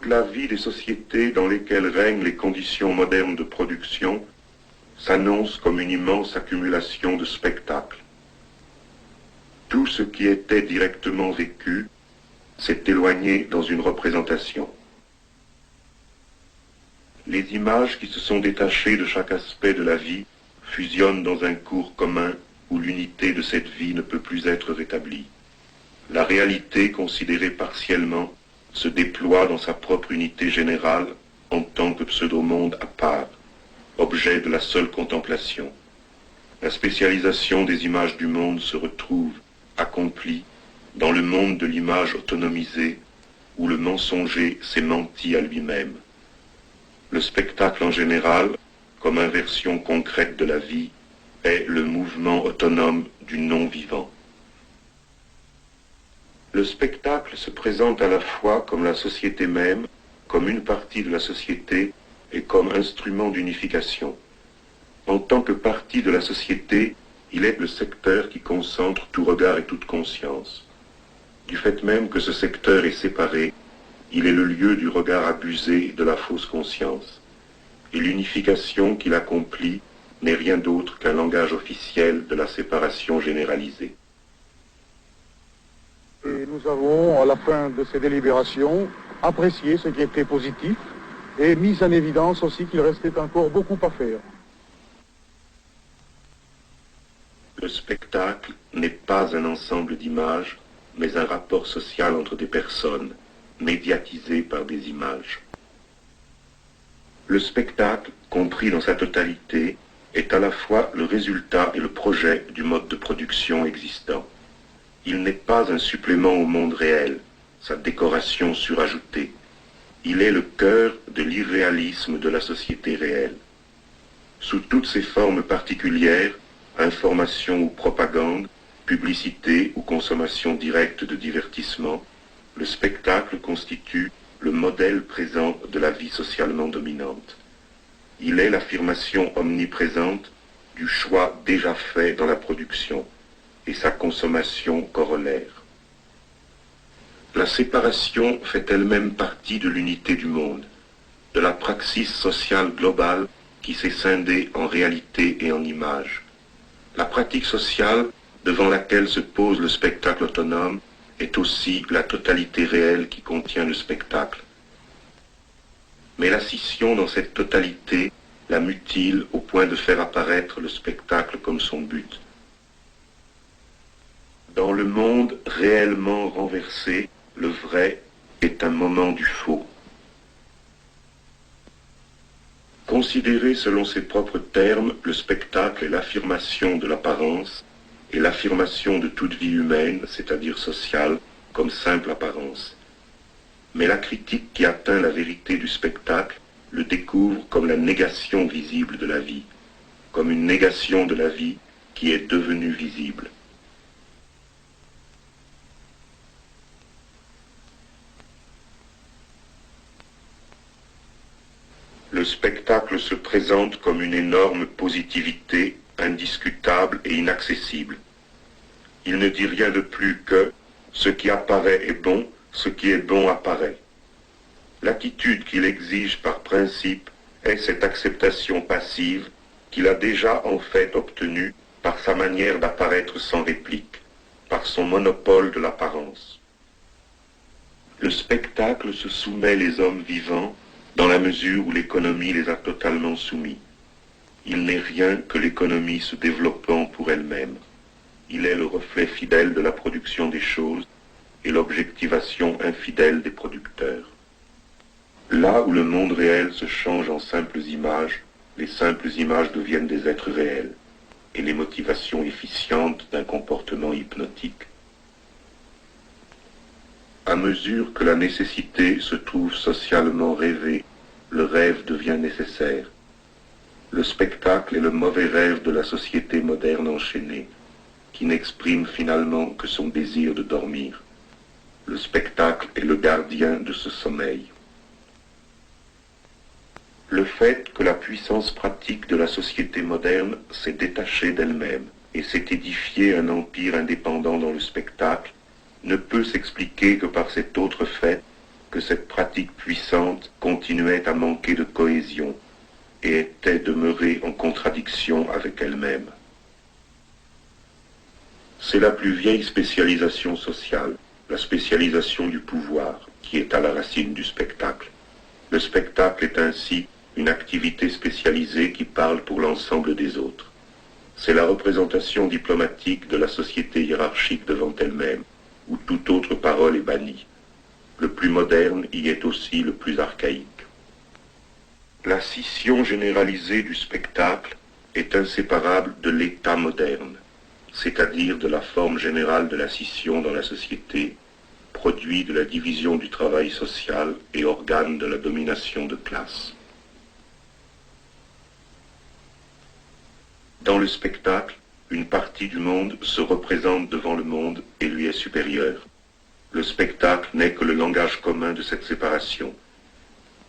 toute la vie des sociétés dans lesquelles règnent les conditions modernes de production s'annonce comme une immense accumulation de spectacles. Tout ce qui était directement vécu s'est éloigné dans une représentation. Les images qui se sont détachées de chaque aspect de la vie fusionnent dans un cours commun où l'unité de cette vie ne peut plus être rétablie. La réalité, considérée partiellement, se déploie dans sa propre unité générale en tant que pseudo-monde à part, objet de la seule contemplation. La spécialisation des images du monde se retrouve, accomplie, dans le monde de l'image autonomisée, où le mensonger s'est menti à lui-même. Le spectacle en général, comme inversion concrète de la vie, est le mouvement autonome du non-vivant. Le spectacle se présente à la fois comme la société même, comme une partie de la société et comme instrument d'unification. En tant que partie de la société, il est le secteur qui concentre tout regard et toute conscience. Du fait même que ce secteur est séparé, il est le lieu du regard abusé de la fausse conscience. Et l'unification qu'il accomplit n'est rien d'autre qu'un langage officiel de la séparation généralisée. Et nous avons, à la fin de ces délibérations, apprécié ce qui était positif et mis en évidence aussi qu'il restait encore beaucoup à faire. Le spectacle n'est pas un ensemble d'images, mais un rapport social entre des personnes, médiatisé par des images. Le spectacle, compris dans sa totalité, est à la fois le résultat et le projet du mode de production existant. Il n'est pas un supplément au monde réel, sa décoration surajoutée. Il est le cœur de l'irréalisme de la société réelle. Sous toutes ses formes particulières, information ou propagande, publicité ou consommation directe de divertissement, le spectacle constitue le modèle présent de la vie socialement dominante. Il est l'affirmation omniprésente du choix déjà fait dans la production et sa consommation corollaire. La séparation fait elle-même partie de l'unité du monde, de la praxis sociale globale qui s'est scindée en réalité et en image. La pratique sociale devant laquelle se pose le spectacle autonome est aussi la totalité réelle qui contient le spectacle. Mais la scission dans cette totalité la mutile au point de faire apparaître le spectacle comme son but. Dans le monde réellement renversé, le vrai est un moment du faux. Considéré selon ses propres termes, le spectacle est l'affirmation de l'apparence et l'affirmation de toute vie humaine, c'est-à-dire sociale, comme simple apparence. Mais la critique qui atteint la vérité du spectacle le découvre comme la négation visible de la vie, comme une négation de la vie qui est devenue visible. Le spectacle se présente comme une énorme positivité indiscutable et inaccessible. Il ne dit rien de plus que « ce qui apparaît est bon, ce qui est bon apparaît ». L'attitude qu'il exige par principe est cette acceptation passive qu'il a déjà en fait obtenue par sa manière d'apparaître sans réplique, par son monopole de l'apparence. Le spectacle se soumet les hommes vivants dans la mesure où l'économie les a totalement soumis. Il n'est rien que l'économie se développant pour elle-même. Il est le reflet fidèle de la production des choses et l'objectivation infidèle des producteurs. Là où le monde réel se change en simples images, les simples images deviennent des êtres réels et les motivations efficientes d'un comportement hypnotique. À mesure que la nécessité se trouve socialement rêvée, le rêve devient nécessaire. Le spectacle est le mauvais rêve de la société moderne enchaînée, qui n'exprime finalement que son désir de dormir. Le spectacle est le gardien de ce sommeil. Le fait que la puissance pratique de la société moderne s'est détachée d'elle-même et s'est édifié un empire indépendant dans le spectacle ne peut s'expliquer que par cet autre fait que cette pratique puissante continuait à manquer de cohésion et était demeurée en contradiction avec elle-même. C'est la plus vieille spécialisation sociale, la spécialisation du pouvoir, qui est à la racine du spectacle. Le spectacle est ainsi une activité spécialisée qui parle pour l'ensemble des autres. C'est la représentation diplomatique de la société hiérarchique devant elle-même, où toute autre parole est bannie. Le plus moderne y est aussi le plus archaïque. La scission généralisée du spectacle est inséparable de l'état moderne, c'est-à-dire de la forme générale de la scission dans la société, produit de la division du travail social et organe de la domination de classe. Dans le spectacle, une partie du monde se représente devant le monde et lui est supérieure. Le spectacle n'est que le langage commun de cette séparation.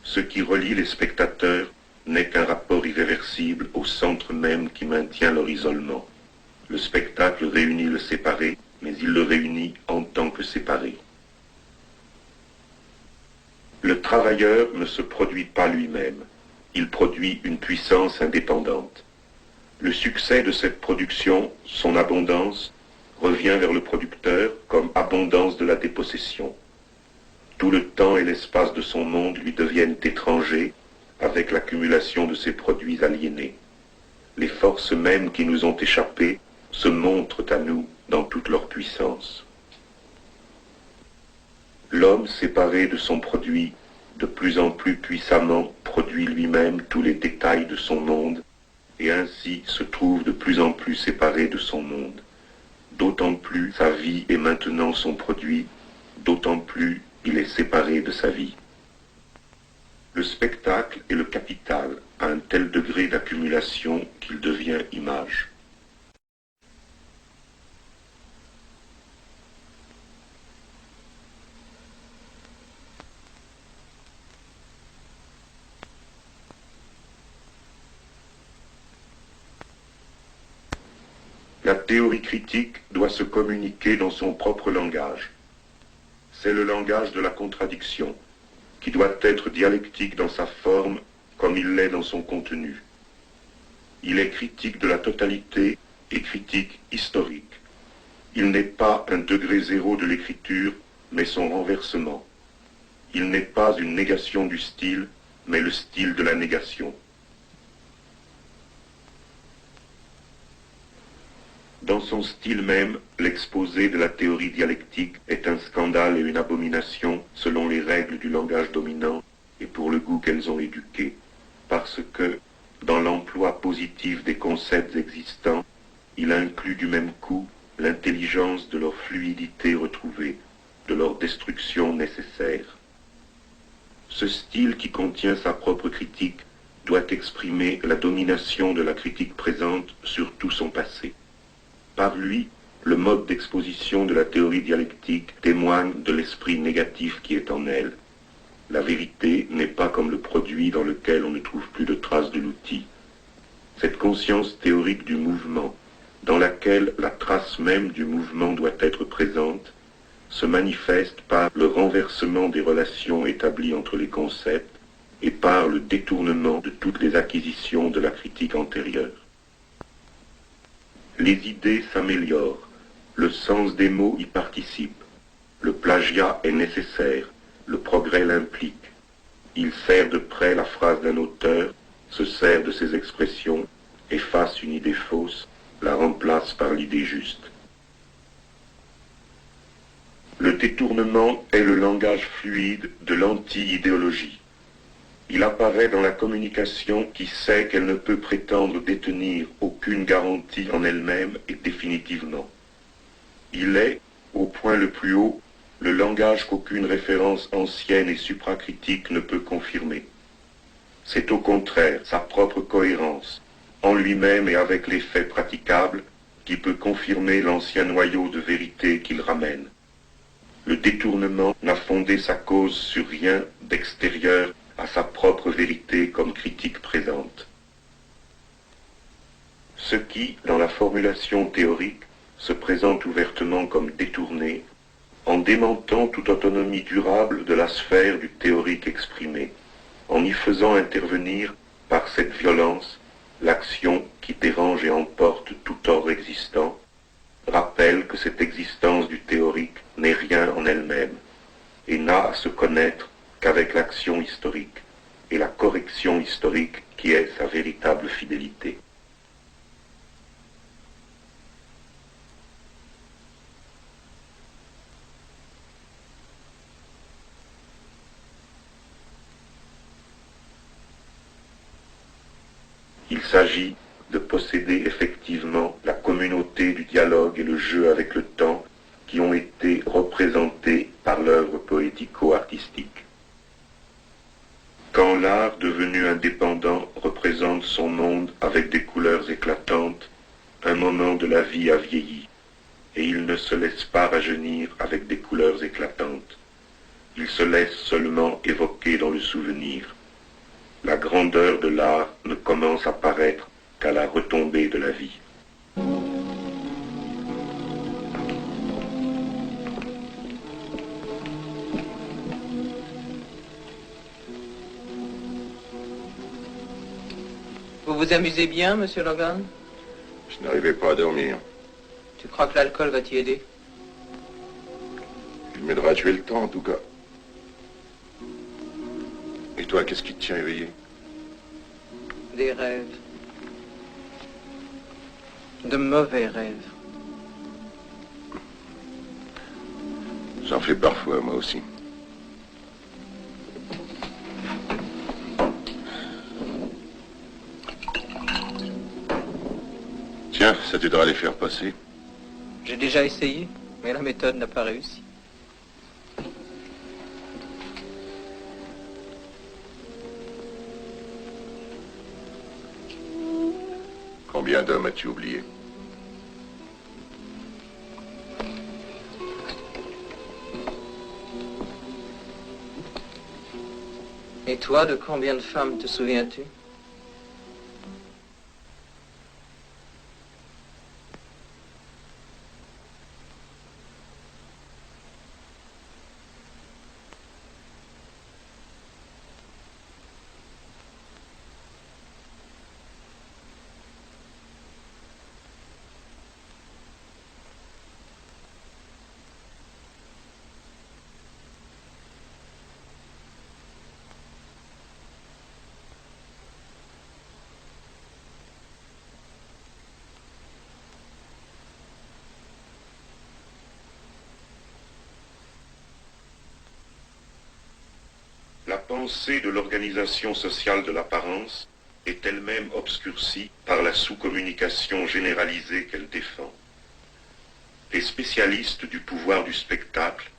Ce qui relie les spectateurs n'est qu'un rapport irréversible au centre même qui maintient leur isolement. Le spectacle réunit le séparé, mais il le réunit en tant que séparé. Le travailleur ne se produit pas lui-même, il produit une puissance indépendante. Le succès de cette production, son abondance, revient vers le producteur comme abondance de la dépossession. Tout le temps et l'espace de son monde lui deviennent étrangers avec l'accumulation de ses produits aliénés. Les forces mêmes qui nous ont échappé se montrent à nous dans toute leur puissance. L'homme séparé de son produit, de plus en plus puissamment, produit lui-même tous les détails de son monde, et ainsi se trouve de plus en plus séparé de son monde. D'autant plus sa vie est maintenant son produit, d'autant plus il est séparé de sa vie. Le spectacle est le capital à un tel degré d'accumulation qu'il devient image. La théorie critique doit se communiquer dans son propre langage. C'est le langage de la contradiction, qui doit être dialectique dans sa forme comme il l'est dans son contenu. Il est critique de la totalité et critique historique. Il n'est pas un degré zéro de l'écriture, mais son renversement. Il n'est pas une négation du style, mais le style de la négation. Dans son style même, l'exposé de la théorie dialectique est un scandale et une abomination selon les règles du langage dominant et pour le goût qu'elles ont éduqué, parce que, dans l'emploi positif des concepts existants, il inclut du même coup l'intelligence de leur fluidité retrouvée, de leur destruction nécessaire. Ce style qui contient sa propre critique doit exprimer la domination de la critique présente sur tout son passé. Par lui, le mode d'exposition de la théorie dialectique témoigne de l'esprit négatif qui est en elle. La vérité n'est pas comme le produit dans lequel on ne trouve plus de traces de l'outil. Cette conscience théorique du mouvement, dans laquelle la trace même du mouvement doit être présente, se manifeste par le renversement des relations établies entre les concepts et par le détournement de toutes les acquisitions de la critique antérieure. Les idées s'améliorent, le sens des mots y participe, le plagiat est nécessaire, le progrès l'implique. Il sert de près la phrase d'un auteur, se sert de ses expressions, efface une idée fausse, la remplace par l'idée juste. Le détournement est le langage fluide de l'anti-idéologie. Il apparaît dans la communication qui sait qu'elle ne peut prétendre détenir aucune garantie en elle-même et définitivement. Il est, au point le plus haut, le langage qu'aucune référence ancienne et supracritique ne peut confirmer. C'est au contraire sa propre cohérence, en lui-même et avec les faits praticables, qui peut confirmer l'ancien noyau de vérité qu'il ramène. Le détournement n'a fondé sa cause sur rien d'extérieur à sa propre vérité comme critique présente. Ce qui, dans la formulation théorique, se présente ouvertement comme détourné, en démentant toute autonomie durable de la sphère du théorique exprimé, en y faisant intervenir, par cette violence, l'action qui dérange et emporte tout ordre existant, rappelle que cette existence du théorique n'est rien en elle-même, et n'a à se connaître qu'avec l'action historique, et la correction historique qui est sa véritable fidélité. Il s'agit de posséder effectivement la communauté du dialogue et le jeu avec le temps qui ont été représentés par l'œuvre poético-artistique. Quand l'art devenu indépendant représente son monde avec des couleurs éclatantes, un moment de la vie a vieilli, et il ne se laisse pas rajeunir avec des couleurs éclatantes. Il se laisse seulement évoquer dans le souvenir. La grandeur de l'art ne commence à paraître qu'à la retombée de la vie. Vous vous amusez bien, monsieur Logan? Je n'arrivais pas à dormir. Tu crois que l'alcool va t'y aider? Il m'aidera à tuer le temps, en tout cas. Et toi, qu'est-ce qui te tient éveillé? Des rêves. De mauvais rêves. J'en fais parfois, moi aussi. Tiens, ça t'aidera à les faire passer. J'ai déjà essayé, mais la méthode n'a pas réussi. Combien d'hommes as-tu oublié? Et toi, de combien de femmes te souviens-tu? La pensée de l'organisation sociale de l'apparence est elle-même obscurcie par la sous-communication généralisée qu'elle défend. Les spécialistes du pouvoir du spectacle,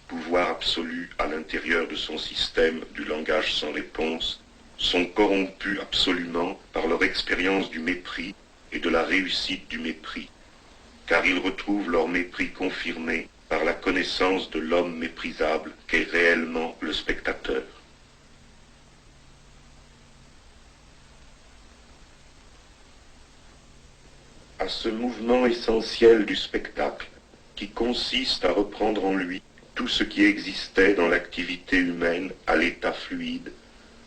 pouvoir absolu à l'intérieur de son système du langage sans réponse, sont corrompus absolument par leur expérience du mépris et de la réussite du mépris, car ils retrouvent leur mépris confirmé par la connaissance de l'homme méprisable qu'est réellement le spectateur. À ce mouvement essentiel du spectacle, qui consiste à reprendre en lui tout ce qui existait dans l'activité humaine à l'état fluide,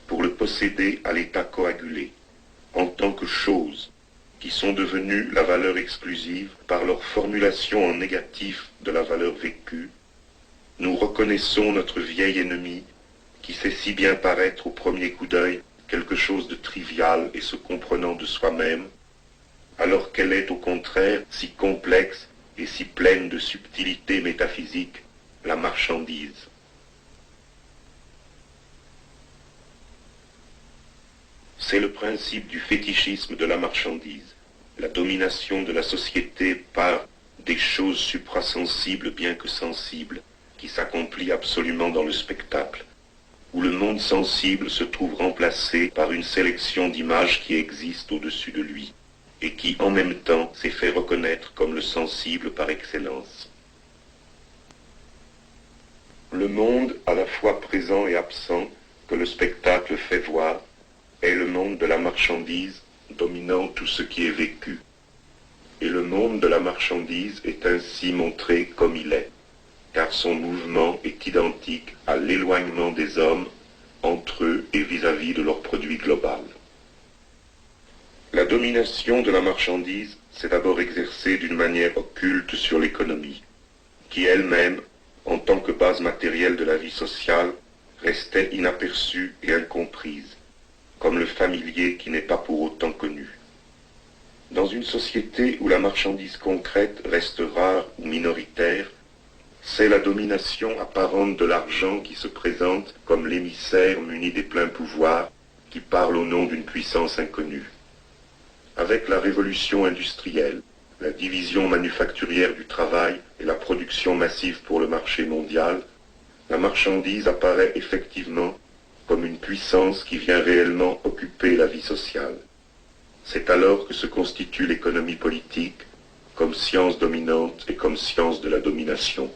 pour le posséder à l'état coagulé, en tant que choses, qui sont devenues la valeur exclusive par leur formulation en négatif de la valeur vécue, nous reconnaissons notre vieil ennemi, qui sait si bien paraître au premier coup d'œil quelque chose de trivial et se comprenant de soi-même, alors qu'elle est au contraire si complexe et si pleine de subtilité métaphysique, la marchandise. C'est le principe du fétichisme de la marchandise, la domination de la société par des choses suprasensibles bien que sensibles, qui s'accomplit absolument dans le spectacle, où le monde sensible se trouve remplacé par une sélection d'images qui existent au-dessus de lui, et qui en même temps s'est fait reconnaître comme le sensible par excellence. Le monde à la fois présent et absent que le spectacle fait voir est le monde de la marchandise dominant tout ce qui est vécu. Et le monde de la marchandise est ainsi montré comme il est. car son mouvement est identique à l'éloignement des hommes entre eux et vis-à-vis de leur produit global. La domination de la marchandise s'est d'abord exercée d'une manière occulte sur l'économie, qui elle-même, en tant que base matérielle de la vie sociale, restait inaperçue et incomprise, comme le familier qui n'est pas pour autant connu. Dans une société où la marchandise concrète reste rare ou minoritaire, c'est la domination apparente de l'argent qui se présente comme l'émissaire muni des pleins pouvoirs qui parle au nom d'une puissance inconnue. Avec la révolution industrielle, la division manufacturière du travail et la production massive pour le marché mondial, la marchandise apparaît effectivement comme une puissance qui vient réellement occuper la vie sociale. C'est alors que se constitue l'économie politique comme science dominante et comme science de la domination.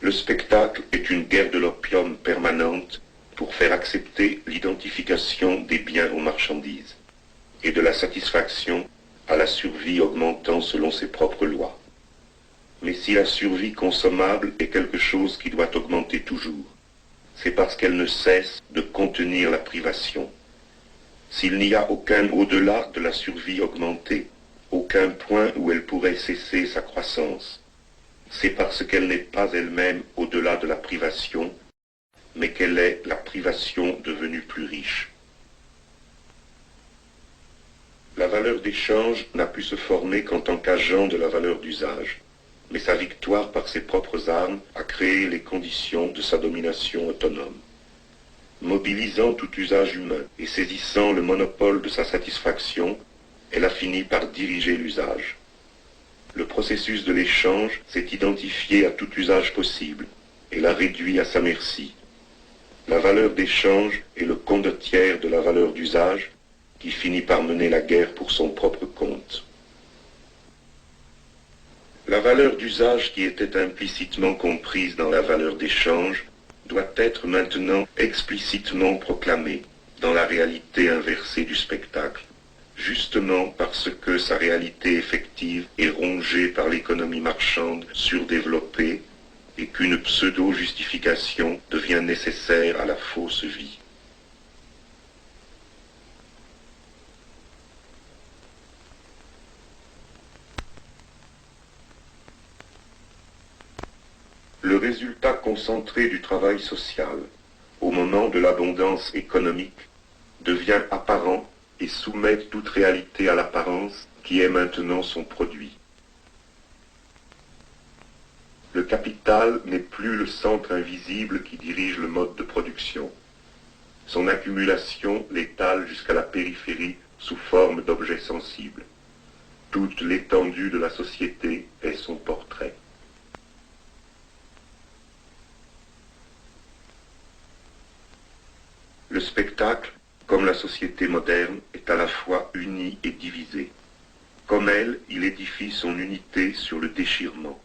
Le spectacle est une guerre de l'opium permanente pour faire accepter l'identification des biens aux marchandises et de la satisfaction à la survie augmentant selon ses propres lois. Mais si la survie consommable est quelque chose qui doit augmenter toujours, c'est parce qu'elle ne cesse de contenir la privation. S'il n'y a aucun au-delà de la survie augmentée, aucun point où elle pourrait cesser sa croissance, c'est parce qu'elle n'est pas elle-même au-delà de la privation, mais qu'elle est la privation devenue plus riche. La valeur d'échange n'a pu se former qu'en tant qu'agent de la valeur d'usage, mais sa victoire par ses propres armes a créé les conditions de sa domination autonome. Mobilisant tout usage humain et saisissant le monopole de sa satisfaction, elle a fini par diriger l'usage. Le processus de l'échange s'est identifié à tout usage possible et l'a réduit à sa merci. La valeur d'échange est le condottière de la valeur d'usage qui finit par mener la guerre pour son propre compte. La valeur d'usage qui était implicitement comprise dans la valeur d'échange doit être maintenant explicitement proclamée dans la réalité inversée du spectacle, justement parce que sa réalité effective est rongée par l'économie marchande surdéveloppée et qu'une pseudo-justification devient nécessaire à la fausse vie. Le résultat concentré du travail social, au moment de l'abondance économique, devient apparent et soumet toute réalité à l'apparence qui est maintenant son produit. Le capital n'est plus le centre invisible qui dirige le mode de production. Son accumulation l'étale jusqu'à la périphérie sous forme d'objets sensibles. Toute l'étendue de la société est son portrait. Le spectacle, comme la société moderne, est à la fois uni et divisé. Comme elle, il édifie son unité sur le déchirement.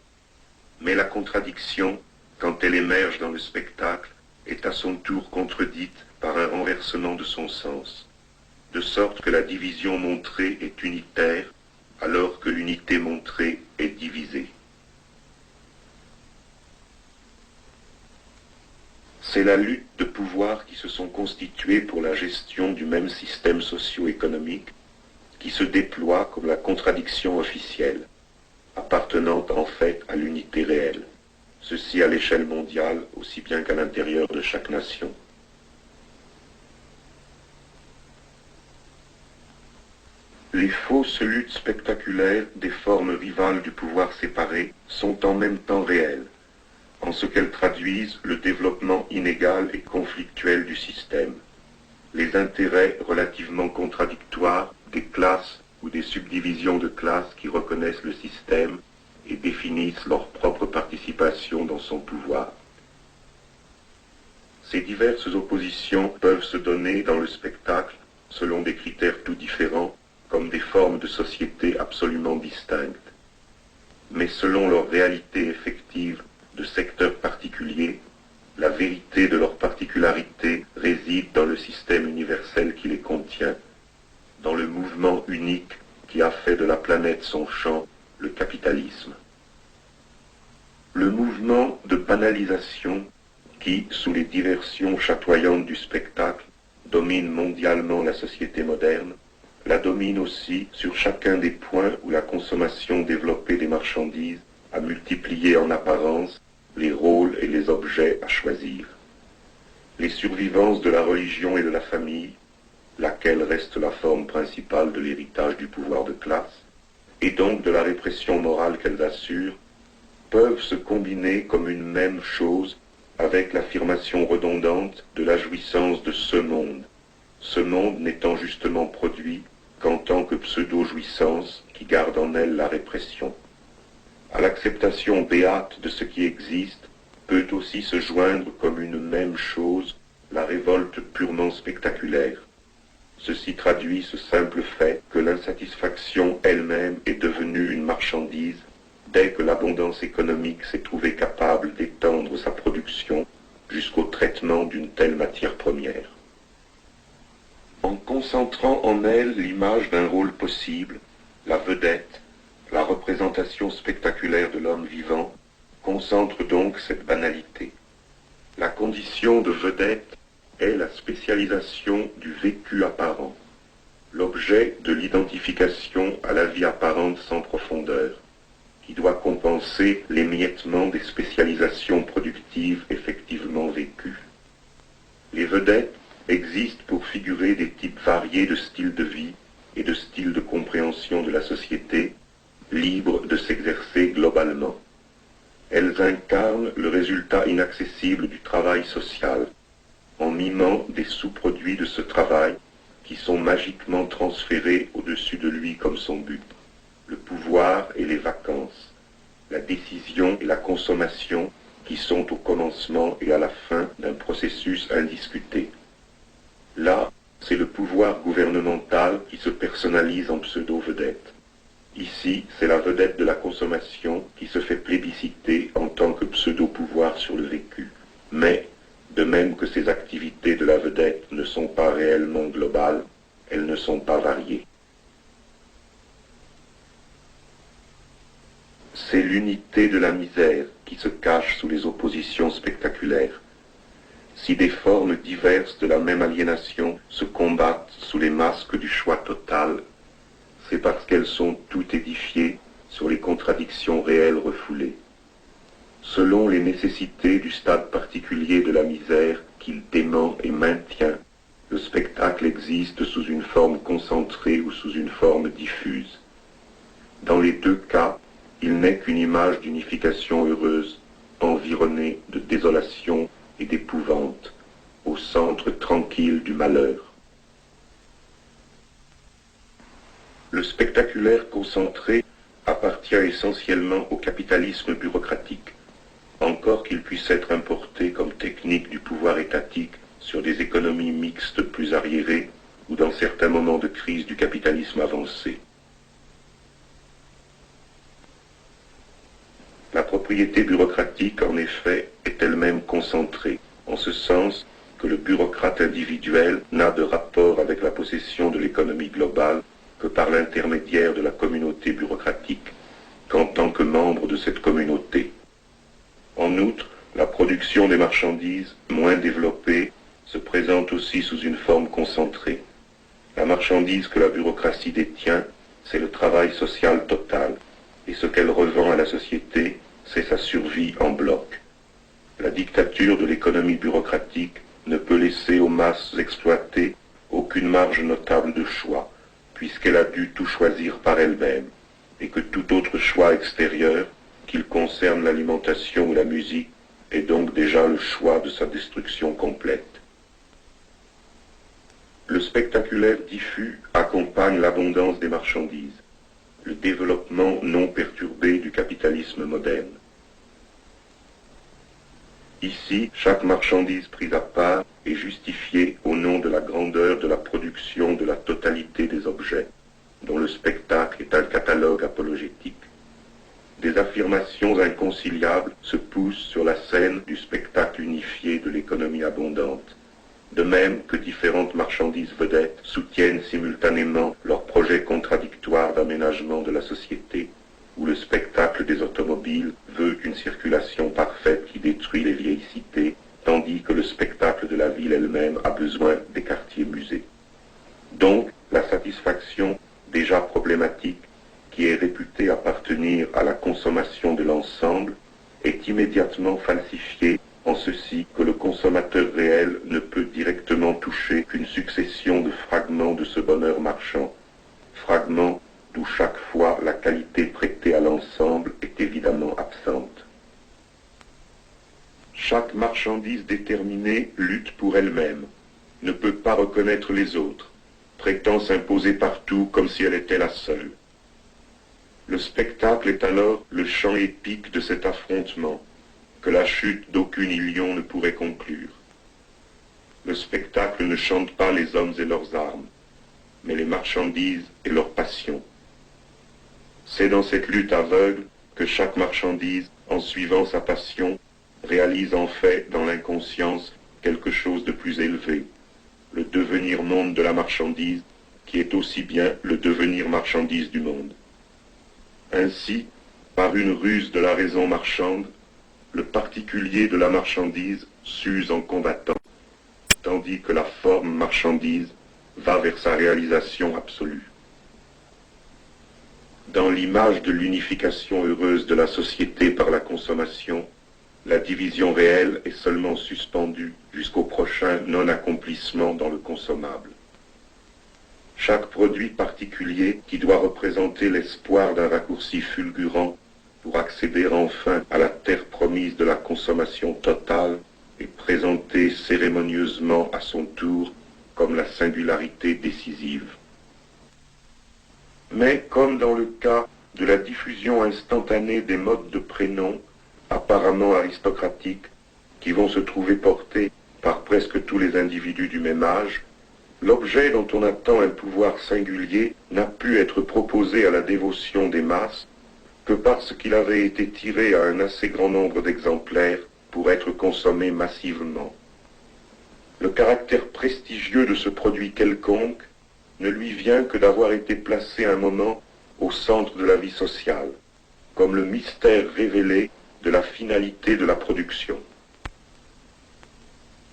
Mais la contradiction, quand elle émerge dans le spectacle, est à son tour contredite par un renversement de son sens, de sorte que la division montrée est unitaire, alors que l'unité montrée est divisée. C'est la lutte de pouvoirs qui se sont constitués pour la gestion du même système socio-économique qui se déploie comme la contradiction officielle, appartenant en fait à l'unité réelle, ceci à l'échelle mondiale aussi bien qu'à l'intérieur de chaque nation. Les fausses luttes spectaculaires des formes rivales du pouvoir séparé sont en même temps réelles, en ce qu'elles traduisent le développement inégal et conflictuel du système, les intérêts relativement contradictoires des classes ou des subdivisions de classes qui reconnaissent le système et définissent leur propre participation dans son pouvoir. Ces diverses oppositions peuvent se donner dans le spectacle selon des critères tout différents, comme des formes de société absolument distinctes. Mais selon leur réalité effective de secteurs particuliers, la vérité de leur particularité réside dans le système universel qui les contient, dans le mouvement unique qui a fait de la planète son champ, le capitalisme. Le mouvement de banalisation qui, sous les diversions chatoyantes du spectacle, domine mondialement la société moderne, la domine aussi sur chacun des points où la consommation développée des marchandises a multiplié en apparence les rôles et les objets à choisir. Les survivances de la religion et de la famille, laquelle reste la forme principale de l'héritage du pouvoir de classe, et donc de la répression morale qu'elles assurent, peuvent se combiner comme une même chose avec l'affirmation redondante de la jouissance de ce monde n'étant justement produit qu'en tant que pseudo-jouissance qui garde en elle la répression. À l'acceptation béate de ce qui existe peut aussi se joindre comme une même chose la révolte purement spectaculaire. Ceci traduit ce simple fait que l'insatisfaction elle-même est devenue une marchandise dès que l'abondance économique s'est trouvée capable d'étendre sa production jusqu'au traitement d'une telle matière première. En concentrant en elle l'image d'un rôle possible, la vedette, la représentation spectaculaire de l'homme vivant, concentre donc cette banalité. La condition de vedette est la spécialisation du vécu apparent, l'objet de l'identification à la vie apparente sans profondeur, qui doit compenser l'émiettement des spécialisations productives effectivement vécues. Les vedettes existent pour figurer des types variés de styles de vie et de styles de compréhension de la société, libres de s'exercer globalement. Elles incarnent le résultat inaccessible du travail social, en mimant des sous-produits de ce travail qui sont magiquement transférés au-dessus de lui comme son but. Le pouvoir et les vacances, la décision et la consommation qui sont au commencement et à la fin d'un processus indiscuté. Là, c'est le pouvoir gouvernemental qui se personnalise en pseudo-vedette. Ici, c'est la vedette de la consommation qui se fait plébisciter en tant que pseudo-pouvoir sur le vécu. Mais, de même que ces activités de la vedette ne sont pas réellement globales, elles ne sont pas variées. C'est l'unité de la misère qui se cache sous les oppositions spectaculaires. Si des formes diverses de la même aliénation se combattent sous les masques du choix total, c'est parce qu'elles sont toutes édifiées sur les contradictions réelles refoulées. Selon les nécessités du stade particulier de la misère qu'il dément et maintient, le spectacle existe sous une forme concentrée ou sous une forme diffuse. Dans les deux cas, il n'est qu'une image d'unification heureuse, environnée de désolation et d'épouvante, au centre tranquille du malheur. Le spectaculaire concentré appartient essentiellement au capitalisme bureaucratique, encore qu'il puisse être importé comme technique du pouvoir étatique sur des économies mixtes plus arriérées ou dans certains moments de crise du capitalisme avancé. La propriété bureaucratique, en effet, est elle-même concentrée, en ce sens que le bureaucrate individuel n'a de rapport avec la possession de l'économie globale que par l'intermédiaire de la communauté bureaucratique, qu'en tant que membre de cette communauté. En outre, la production des marchandises, moins développée, se présente aussi sous une forme concentrée. La marchandise que la bureaucratie détient, c'est le travail social total, et ce qu'elle revend à la société, c'est sa survie en bloc. La dictature de l'économie bureaucratique ne peut laisser aux masses exploitées aucune marge notable de choix, puisqu'elle a dû tout choisir par elle-même, et que tout autre choix extérieur, qu'il concerne l'alimentation ou la musique, est donc déjà le choix de sa destruction complète. Le spectaculaire diffus accompagne l'abondance des marchandises, le développement non perturbé du capitalisme moderne. Ici, chaque marchandise prise à part est justifiée au nom de la grandeur de la production de la totalité des objets, dont le spectacle est un catalogue apologétique. Des affirmations inconciliables se poussent sur la scène du spectacle unifié de l'économie abondante, de même que différentes marchandises vedettes soutiennent simultanément leurs projets contradictoires d'aménagement de la société, où le spectacle des automobiles veut une circulation parfaite qui détruit les vieilles cités, tandis que le spectacle de la ville elle-même a besoin des quartiers musées. Donc, la satisfaction, déjà problématique, qui est réputée appartenir à la consommation de l'ensemble, est immédiatement falsifiée en ceci que le consommateur réel ne peut directement toucher qu'une succession de fragments de ce bonheur marchand, fragments d'où chaque fois la qualité prêtée à l'ensemble est évidemment absente. Chaque marchandise déterminée lutte pour elle-même, ne peut pas reconnaître les autres, prétend s'imposer partout comme si elle était la seule. Le spectacle est alors le chant épique de cet affrontement, que la chute d'aucune illusion ne pourrait conclure. Le spectacle ne chante pas les hommes et leurs armes, mais les marchandises et leurs passions. C'est dans cette lutte aveugle que chaque marchandise, en suivant sa passion, réalise en fait dans l'inconscience quelque chose de plus élevé, le devenir monde de la marchandise, qui est aussi bien le devenir marchandise du monde. Ainsi, par une ruse de la raison marchande, le particulier de la marchandise s'use en combattant, tandis que la forme marchandise va vers sa réalisation absolue. Dans l'image de l'unification heureuse de la société par la consommation, la division réelle est seulement suspendue jusqu'au prochain non-accomplissement dans le consommable. Chaque produit particulier qui doit représenter l'espoir d'un raccourci fulgurant pour accéder enfin à la terre promise de la consommation totale est présenté cérémonieusement à son tour comme la singularité décisive. Mais comme dans le cas de la diffusion instantanée des modes de prénoms, apparemment aristocratiques, qui vont se trouver portés par presque tous les individus du même âge, l'objet dont on attend un pouvoir singulier n'a pu être proposé à la dévotion des masses que parce qu'il avait été tiré à un assez grand nombre d'exemplaires pour être consommé massivement. Le caractère prestigieux de ce produit quelconque ne lui vient que d'avoir été placé un moment au centre de la vie sociale, comme le mystère révélé de la finalité de la production.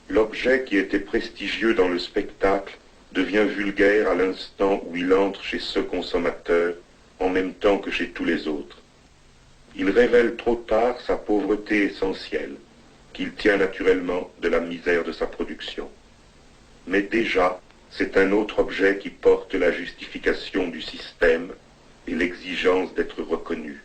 L'objet qui était prestigieux dans le spectacle devient vulgaire à l'instant où il entre chez ce consommateur en même temps que chez tous les autres. Il révèle trop tard sa pauvreté essentielle, qu'il tient naturellement de la misère de sa production. Mais déjà, c'est un autre objet qui porte la justification du système et l'exigence d'être reconnu.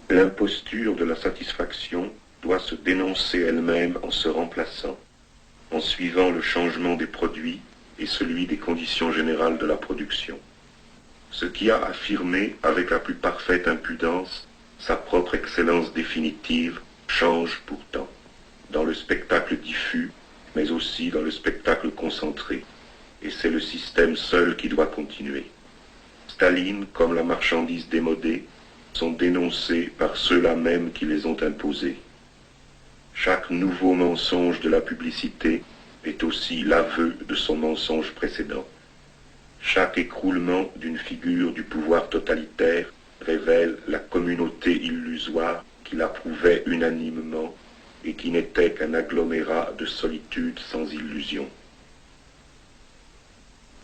L'imposture de la satisfaction doit se dénoncer elle-même en se remplaçant, en suivant le changement des produits et celui des conditions générales de la production. Ce qui a affirmé avec la plus parfaite impudence sa propre excellence définitive change pourtant, dans le spectacle diffus, mais aussi dans le spectacle concentré, et c'est le système seul qui doit continuer. Staline, comme la marchandise démodée, sont dénoncés par ceux-là même qui les ont imposés. Chaque nouveau mensonge de la publicité est aussi l'aveu de son mensonge précédent. Chaque écroulement d'une figure du pouvoir totalitaire révèle la communauté illusoire qui l'approuvait unanimement et qui n'était qu'un agglomérat de solitude sans illusion.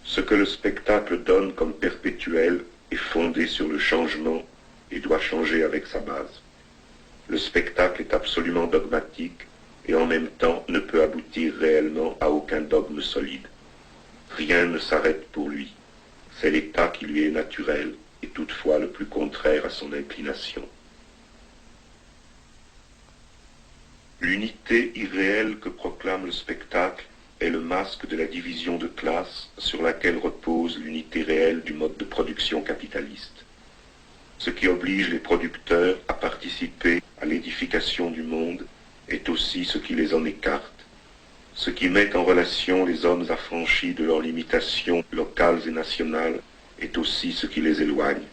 Ce que le spectacle donne comme perpétuel est fondé sur le changement et doit changer avec sa base. Le spectacle est absolument dogmatique et en même temps ne peut aboutir réellement à aucun dogme solide. Rien ne s'arrête pour lui. C'est l'état qui lui est naturel et toutefois le plus contraire à son inclination. L'unité irréelle que proclame le spectacle est le masque de la division de classe sur laquelle repose l'unité réelle du mode de production capitaliste. Ce qui oblige les producteurs à participer à l'édification du monde est aussi ce qui les en écarte. Ce qui met en relation les hommes affranchis de leurs limitations locales et nationales est aussi ce qui les éloigne.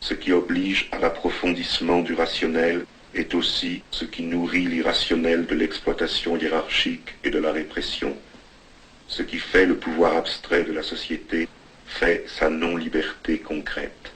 Ce qui oblige à l'approfondissement du rationnel est aussi ce qui nourrit l'irrationnel de l'exploitation hiérarchique et de la répression. Ce qui fait le pouvoir abstrait de la société fait sa non-liberté concrète.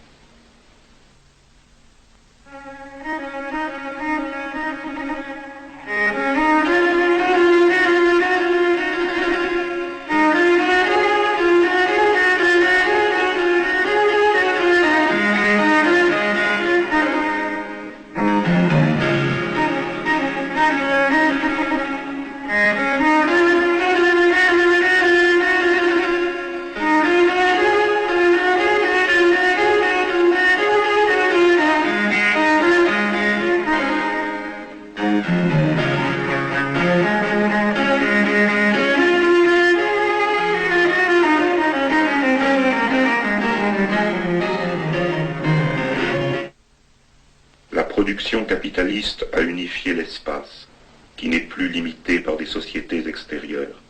La production capitaliste a unifié l'espace, qui n'est plus limité par des sociétés extérieures.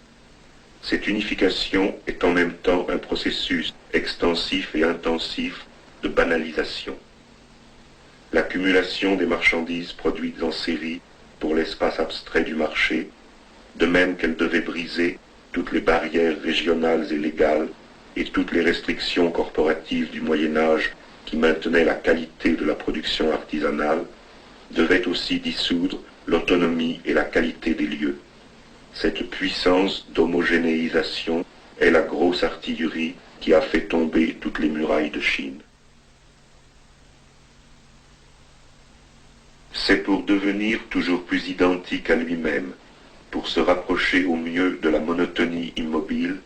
Cette unification est en même temps un processus extensif et intensif de banalisation. L'accumulation des marchandises produites en série pour l'espace abstrait du marché, de même qu'elle devait briser toutes les barrières régionales et légales et toutes les restrictions corporatives du Moyen-Âge qui maintenaient la qualité de la production artisanale, devait aussi dissoudre l'autonomie et la qualité des lieux. Cette puissance d'homogénéisation est la grosse artillerie qui a fait tomber toutes les murailles de Chine. C'est pour devenir toujours plus identique à lui-même, pour se rapprocher au mieux de la monotonie immobile,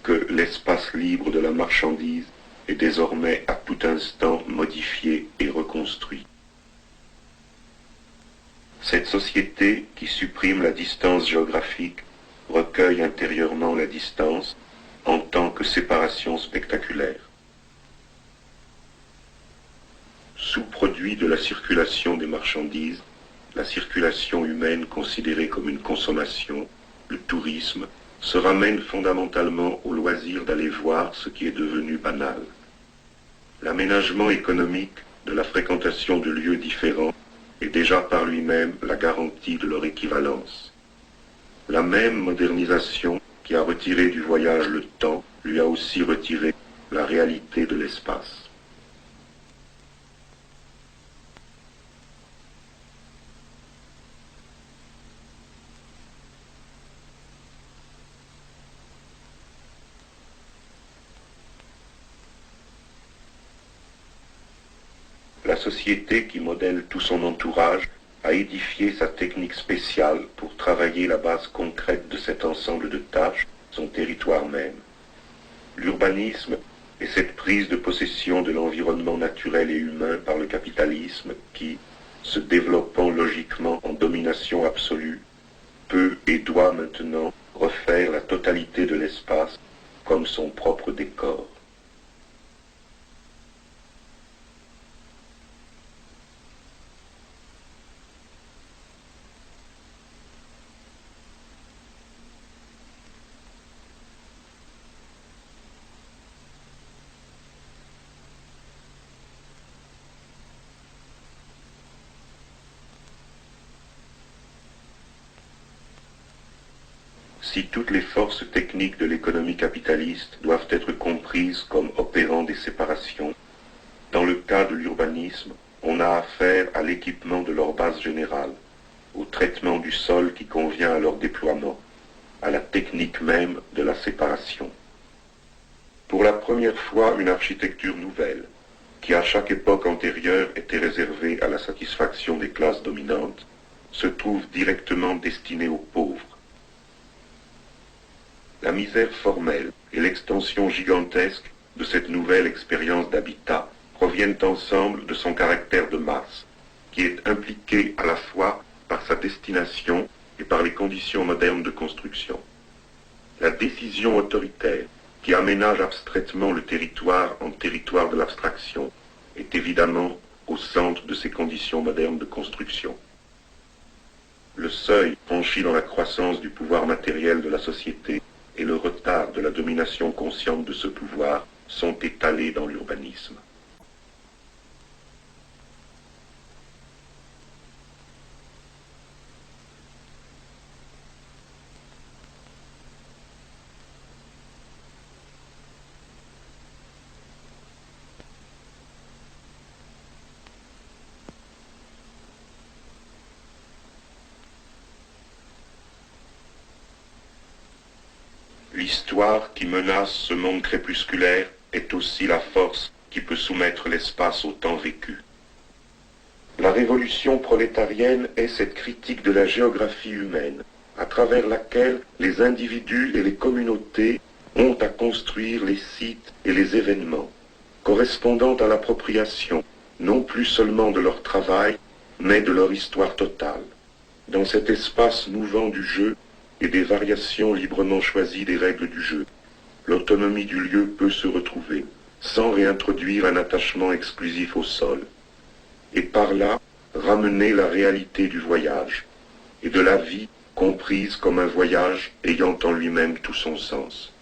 que l'espace libre de la marchandise est désormais à tout instant modifié et reconstruit. Cette société qui supprime la distance géographique recueille intérieurement la distance en tant que séparation spectaculaire. Sous-produit de la circulation des marchandises, la circulation humaine considérée comme une consommation, le tourisme, se ramène fondamentalement au loisir d'aller voir ce qui est devenu banal. L'aménagement économique de la fréquentation de lieux différents est déjà par lui-même la garantie de leur équivalence. La même modernisation qui a retiré du voyage le temps lui a aussi retiré la réalité de l'espace. La société qui modèle tout son entourage a édifié sa technique spéciale pour travailler la base concrète de cet ensemble de tâches, son territoire même. L'urbanisme est cette prise de possession de l'environnement naturel et humain par le capitalisme qui, se développant logiquement en domination absolue, peut et doit maintenant refaire la totalité de l'espace comme son propre décor. Si toutes les forces techniques de l'économie capitaliste doivent être comprises comme opérant des séparations, dans le cas de l'urbanisme, on a affaire à l'équipement de leur base générale, au traitement du sol qui convient à leur déploiement, à la technique même de la séparation. Pour la première fois, une architecture nouvelle, qui à chaque époque antérieure était réservée à la satisfaction des classes dominantes, se trouve directement destinée aux pauvres. La misère formelle et l'extension gigantesque de cette nouvelle expérience d'habitat proviennent ensemble de son caractère de masse, qui est impliqué à la fois par sa destination et par les conditions modernes de construction. La décision autoritaire, qui aménage abstraitement le territoire en territoire de l'abstraction, est évidemment au centre de ces conditions modernes de construction. Le seuil franchi dans la croissance du pouvoir matériel de la société et le retard de la domination consciente de ce pouvoir sont étalés dans l'urbanisme. L'histoire qui menace ce monde crépusculaire est aussi la force qui peut soumettre l'espace au temps vécu. La révolution prolétarienne est cette critique de la géographie humaine, à travers laquelle les individus et les communautés ont à construire les sites et les événements, correspondant à l'appropriation, non plus seulement de leur travail, mais de leur histoire totale. Dans cet espace mouvant du jeu et des variations librement choisies des règles du jeu, l'autonomie du lieu peut se retrouver, sans réintroduire un attachement exclusif au sol, et par là ramener la réalité du voyage, et de la vie comprise comme un voyage ayant en lui-même tout son sens.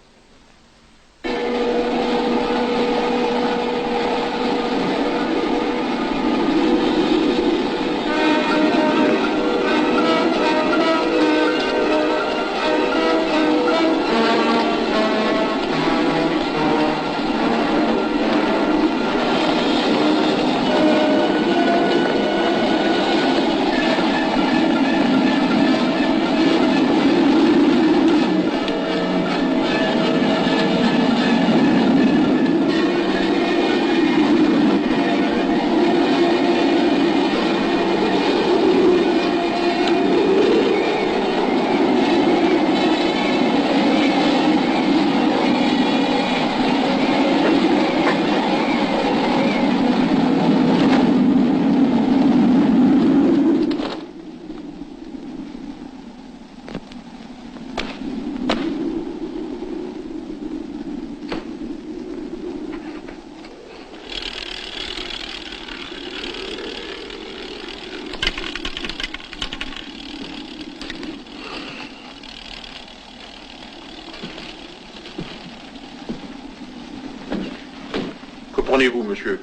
Prenez-vous, monsieur?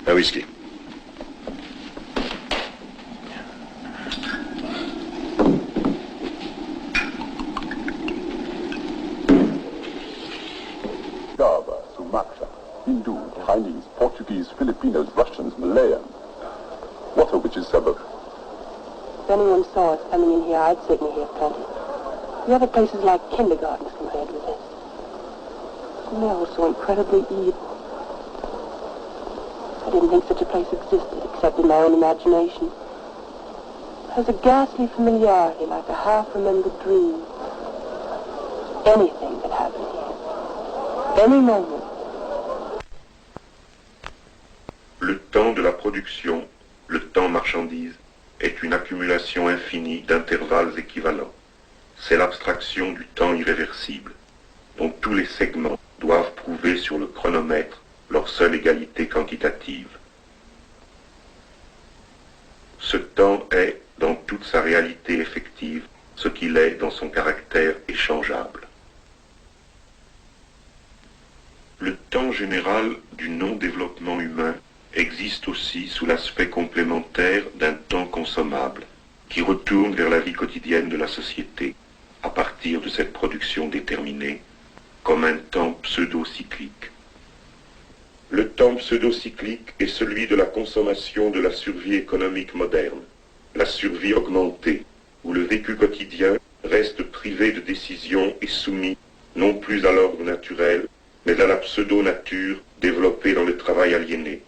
Un whisky. Java, Sumatra, Hindu, Chinese, Portuguese, Filipinos, Russians, Malayan. What a witch's suburb. If anyone saw us coming in here, I'd certainly hear plenty. The other places like kindergartens compared with this. And they're all so incredibly evil. I didn't think such a place existed, except in my own imagination. There's a ghastly familiarity, like a half-remembered dream. Anything could happen here. Any moment. Le temps de la production, le temps marchandise, est une accumulation infinie d'intervalles équivalents. C'est l'abstraction du temps irréversible, dont tous les segments doivent prouver sur le chronomètre leur seule égalité quantitative. Ce temps est, dans toute sa réalité effective, ce qu'il est dans son caractère échangeable. Le temps général du non-développement humain existe aussi sous l'aspect complémentaire d'un temps consommable, qui retourne vers la vie quotidienne de la société, à partir de cette production déterminée, comme un temps pseudo-cyclique. Le temps pseudo-cyclique est celui de la consommation de la survie économique moderne, la survie augmentée, où le vécu quotidien reste privé de décision et soumis non plus à l'ordre naturel, mais à la pseudo-nature développée dans le travail aliéné.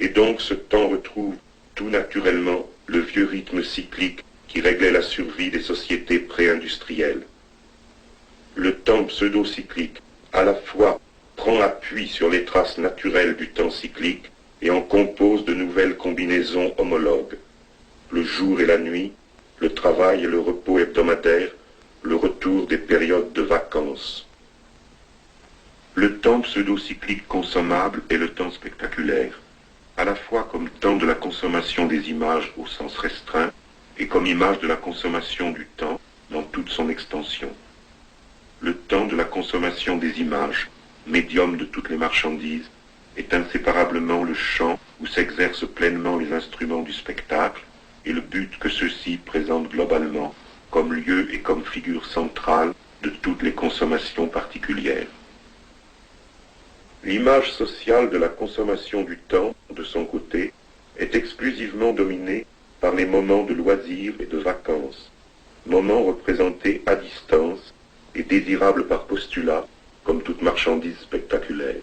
Et donc ce temps retrouve tout naturellement le vieux rythme cyclique qui réglait la survie des sociétés pré-industrielles. Le temps pseudo-cyclique, à la fois, prend appui sur les traces naturelles du temps cyclique et en compose de nouvelles combinaisons homologues. Le jour et la nuit, le travail et le repos hebdomadaires, le retour des périodes de vacances. Le temps pseudo-cyclique consommable est le temps spectaculaire, à la fois comme temps de la consommation des images au sens restreint et comme image de la consommation du temps dans toute son extension. Le temps de la consommation des images, médium de toutes les marchandises, est inséparablement le champ où s'exercent pleinement les instruments du spectacle et le but que ceux-ci présentent globalement comme lieu et comme figure centrale de toutes les consommations particulières. L'image sociale de la consommation du temps, de son côté, est exclusivement dominée par les moments de loisirs et de vacances, moments représentés à distance et désirable par postulat, comme toute marchandise spectaculaire.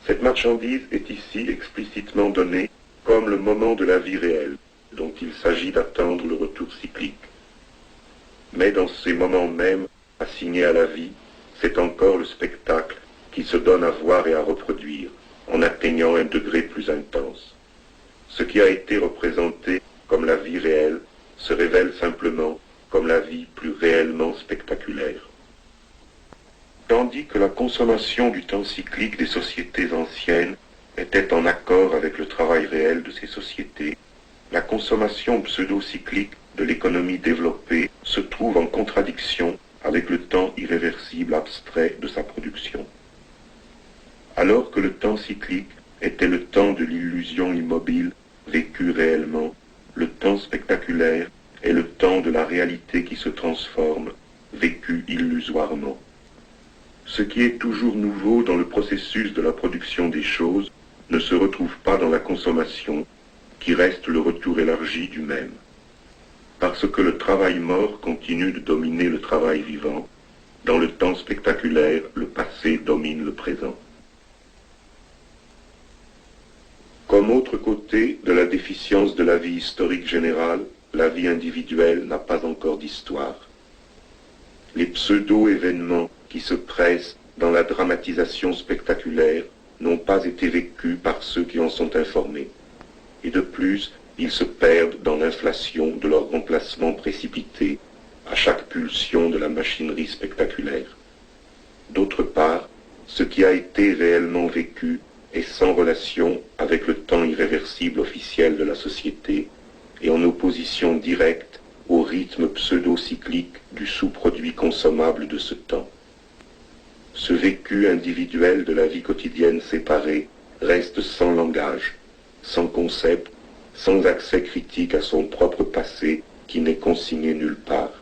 Cette marchandise est ici explicitement donnée comme le moment de la vie réelle, dont il s'agit d'attendre le retour cyclique. Mais dans ces moments mêmes, assignés à la vie, c'est encore le spectacle qui se donne à voir et à reproduire, en atteignant un degré plus intense. Ce qui a été représenté comme la vie réelle se révèle simplement comme la vie plus réellement spectaculaire. Tandis que la consommation du temps cyclique des sociétés anciennes était en accord avec le travail réel de ces sociétés, la consommation pseudo-cyclique de l'économie développée se trouve en contradiction avec le temps irréversible abstrait de sa production. Alors que le temps cyclique était le temps de l'illusion immobile vécue réellement, le temps spectaculaire est le temps de la réalité qui se transforme, vécue illusoirement. Ce qui est toujours nouveau dans le processus de la production des choses ne se retrouve pas dans la consommation, qui reste le retour élargi du même. Parce que le travail mort continue de dominer le travail vivant, dans le temps spectaculaire, le passé domine le présent. Comme autre côté de la déficience de la vie historique générale, la vie individuelle n'a pas encore d'histoire. Les pseudo-événements qui se pressent dans la dramatisation spectaculaire n'ont pas été vécus par ceux qui en sont informés. Et de plus, ils se perdent dans l'inflation de leur remplacement précipité à chaque pulsion de la machinerie spectaculaire. D'autre part, ce qui a été réellement vécu est sans relation avec le temps irréversible officiel de la société et en opposition directe au rythme pseudo-cyclique du sous-produit consommable de ce temps. Ce vécu individuel de la vie quotidienne séparée reste sans langage, sans concept, sans accès critique à son propre passé qui n'est consigné nulle part.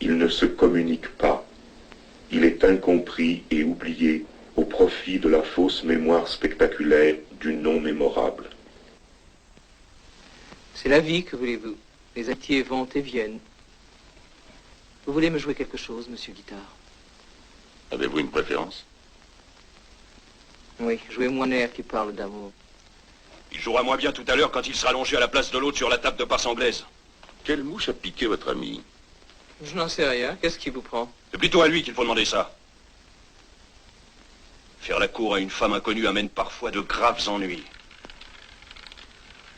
Il ne se communique pas. Il est incompris et oublié au profit de la fausse mémoire spectaculaire du non mémorable. C'est la vie, que voulez-vous? Les amitiés vont et viennent. Vous voulez me jouer quelque chose, monsieur Guitare? Avez-vous une préférence? Oui, jouez-moi un air qui parle d'amour. Il jouera moins bien tout à l'heure quand il sera allongé à la place de l'autre sur la table de passe anglaise. Quelle mouche a piqué votre ami? Je n'en sais rien. Qu'est-ce qui vous prend? C'est plutôt à lui qu'il faut demander ça. Faire la cour à une femme inconnue amène parfois de graves ennuis.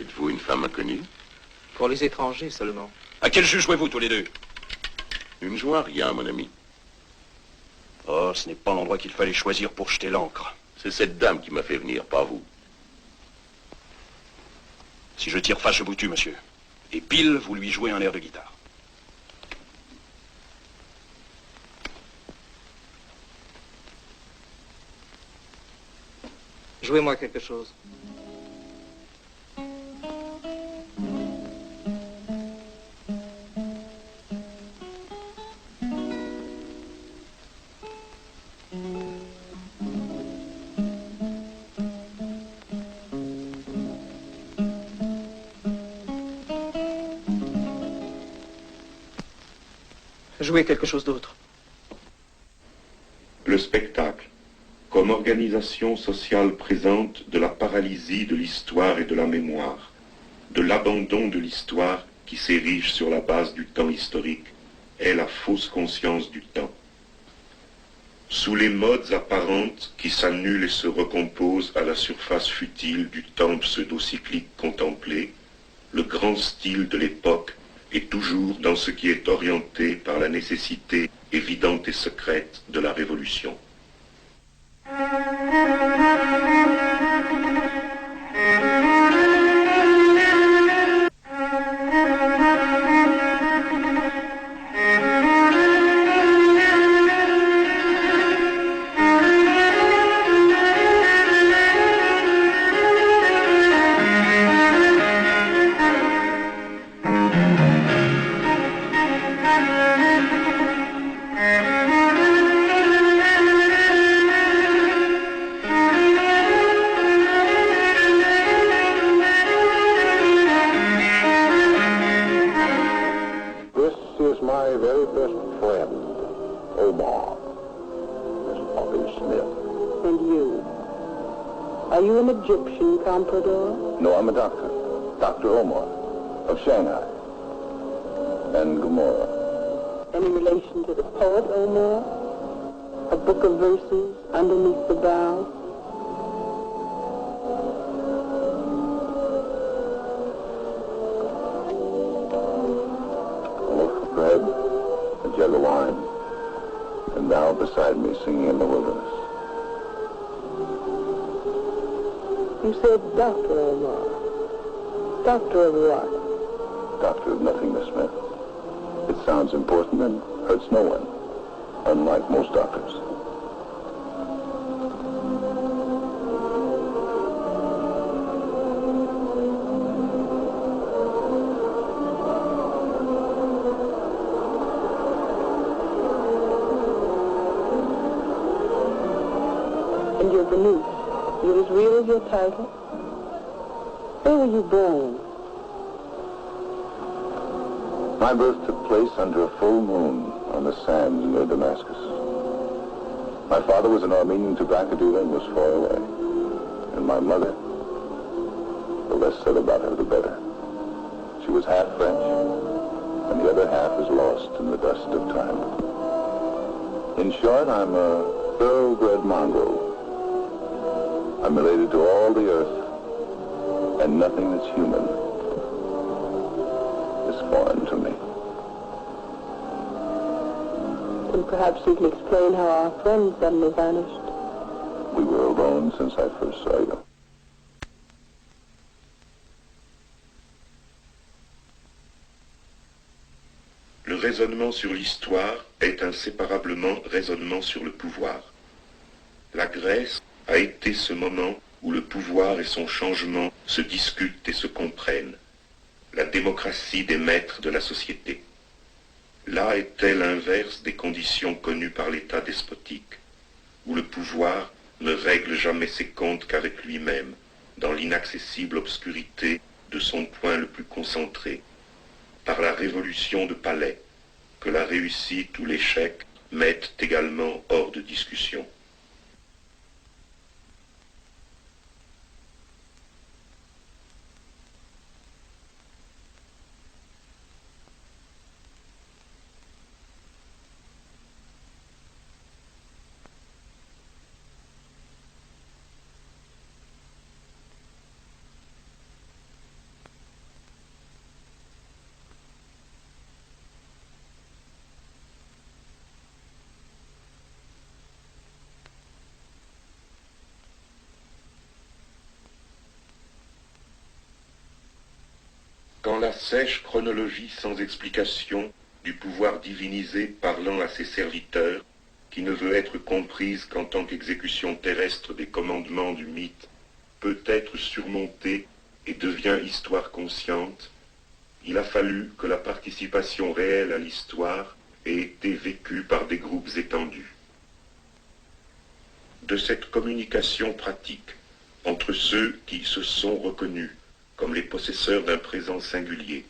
Êtes-vous une femme inconnue? Pour les étrangers seulement. À quel jeu jouez-vous tous les deux? Nous ne jouons à rien, mon ami. Oh, ce n'est pas l'endroit qu'il fallait choisir pour jeter l'encre. C'est cette dame qui m'a fait venir, pas vous. Si je tire face, je vous tue, monsieur. Et pile, vous lui jouez un air de guitare. Jouez-moi quelque chose. Jouez quelque chose d'autre. Le spectacle, comme organisation sociale présente de la paralysie de l'histoire et de la mémoire, de l'abandon de l'histoire qui s'érige sur la base du temps historique, est la fausse conscience du temps. Sous les modes apparentes qui s'annulent et se recomposent à la surface futile du temps pseudo-cyclique contemplé, le grand style de l'époque est toujours dans ce qui est orienté par la nécessité évidente et secrète de la révolution. Are you an Egyptian, Comprador? No, I'm a doctor. Dr. Omar of Shanghai and Gomorrah. Any relation to the poet Omar? A book of verses underneath the bough? A loaf of bread, a jug of wine, and thou beside me singing in the wilderness. You said Dr. Omar. Doctor of what? Doctor of nothing, Miss Smith. It sounds important and hurts no one, unlike most doctors. And your belief, is it as real as your title? Where were you born? My birth took place under a full moon on the sands near Damascus. My father was an Armenian tobacco dealer and was far away. And my mother, the less said about her, the better. She was half French, and the other half is lost in the dust of time. In short, I'm a thoroughbred mongrel. I'm related to all the earth, and nothing that's human is foreign to me. And perhaps you can explain how our friend suddenly vanished. We were alone since I first saw you. Le raisonnement sur l'histoire est inséparablement raisonnement sur le pouvoir. La Grèce a été ce moment où le pouvoir et son changement se discutent et se comprennent, la démocratie des maîtres de la société. Là était l'inverse des conditions connues par l'État despotique, où le pouvoir ne règle jamais ses comptes qu'avec lui-même, dans l'inaccessible obscurité de son point le plus concentré, par la révolution de palais, que la réussite ou l'échec mettent également hors de discussion. Quand la sèche chronologie sans explication du pouvoir divinisé parlant à ses serviteurs, qui ne veut être comprise qu'en tant qu'exécution terrestre des commandements du mythe, peut être surmontée et devient histoire consciente, il a fallu que la participation réelle à l'histoire ait été vécue par des groupes étendus. De cette communication pratique entre ceux qui se sont reconnus comme les possesseurs d'un présent singulier,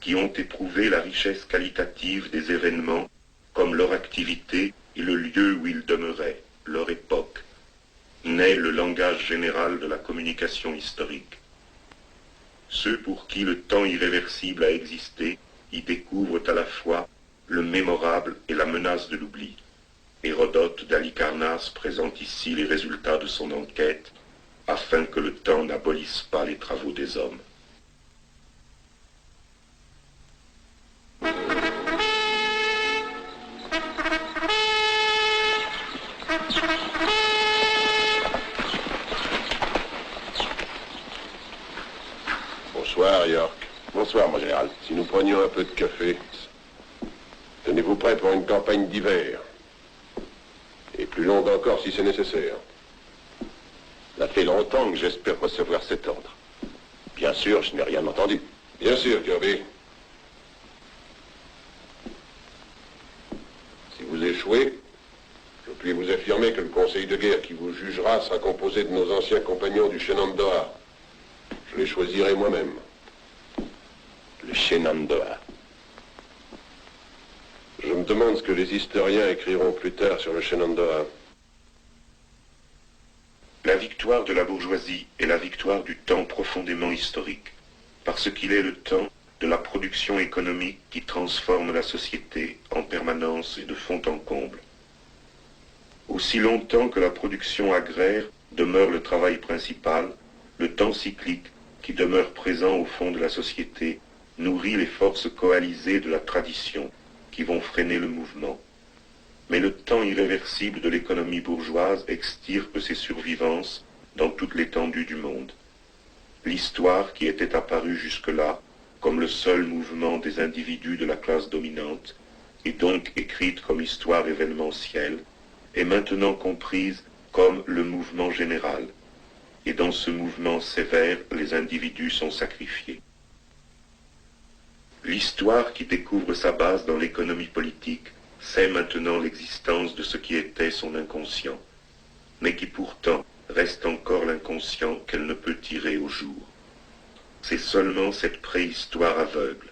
qui ont éprouvé la richesse qualitative des événements comme leur activité et le lieu où ils demeuraient, leur époque, naît le langage général de la communication historique. Ceux pour qui le temps irréversible a existé y découvrent à la fois le mémorable et la menace de l'oubli. Hérodote d'Halicarnasse présente ici les résultats de son enquête, afin que le temps n'abolisse pas les travaux des hommes. Bonsoir, York. Bonsoir, mon général. Si nous prenions un peu de café, tenez-vous prêt pour une campagne d'hiver. Et plus longue encore si c'est nécessaire. Ça fait longtemps que j'espère recevoir cet ordre. Bien sûr, je n'ai rien entendu. Bien sûr, Kirby. Si vous échouez, je puis vous affirmer que le conseil de guerre qui vous jugera sera composé de nos anciens compagnons du Shenandoah. Je les choisirai moi-même. Le Shenandoah. Je me demande ce que les historiens écriront plus tard sur le Shenandoah. La victoire de la bourgeoisie est la victoire du temps profondément historique, parce qu'il est le temps de la production économique qui transforme la société en permanence et de fond en comble. Aussi longtemps que la production agraire demeure le travail principal, le temps cyclique qui demeure présent au fond de la société nourrit les forces coalisées de la tradition qui vont freiner le mouvement. Mais le temps irréversible de l'économie bourgeoise extirpe ses survivances dans toute l'étendue du monde. L'histoire qui était apparue jusque-là comme le seul mouvement des individus de la classe dominante, et donc écrite comme histoire événementielle, est maintenant comprise comme le mouvement général, et dans ce mouvement sévère, les individus sont sacrifiés. L'histoire qui découvre sa base dans l'économie politique sait maintenant l'existence de ce qui était son inconscient, mais qui pourtant reste encore l'inconscient qu'elle ne peut tirer au jour. C'est seulement cette préhistoire aveugle,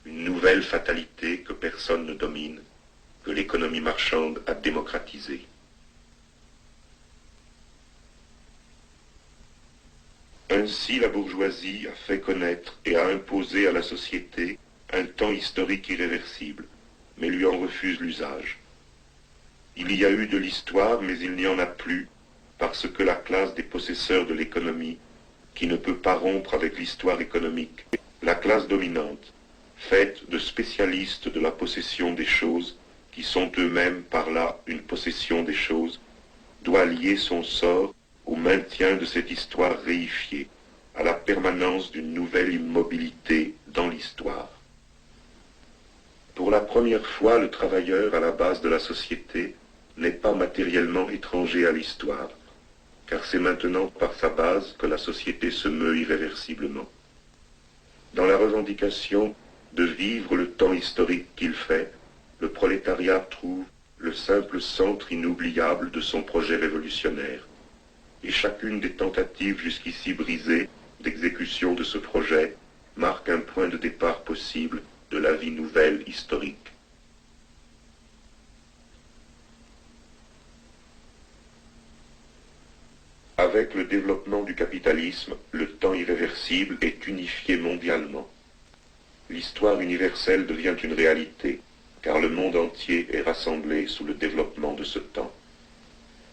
une nouvelle fatalité que personne ne domine, que l'économie marchande a démocratisée. Ainsi la bourgeoisie a fait connaître et a imposé à la société un temps historique irréversible, mais lui en refuse l'usage. Il y a eu de l'histoire, mais il n'y en a plus, parce que la classe des possesseurs de l'économie, qui ne peut pas rompre avec l'histoire économique, la classe dominante, faite de spécialistes de la possession des choses, qui sont eux-mêmes par là une possession des choses, doit lier son sort au maintien de cette histoire réifiée, à la permanence d'une nouvelle immobilité dans l'histoire. Pour la première fois, le travailleur à la base de la société n'est pas matériellement étranger à l'histoire, car c'est maintenant par sa base que la société se meut irréversiblement. Dans la revendication de vivre le temps historique qu'il fait, le prolétariat trouve le simple centre inoubliable de son projet révolutionnaire. Et chacune des tentatives jusqu'ici brisées d'exécution de ce projet marque un point de départ possible de la vie nouvelle historique. Avec le développement du capitalisme, le temps irréversible est unifié mondialement. L'histoire universelle devient une réalité, car le monde entier est rassemblé sous le développement de ce temps.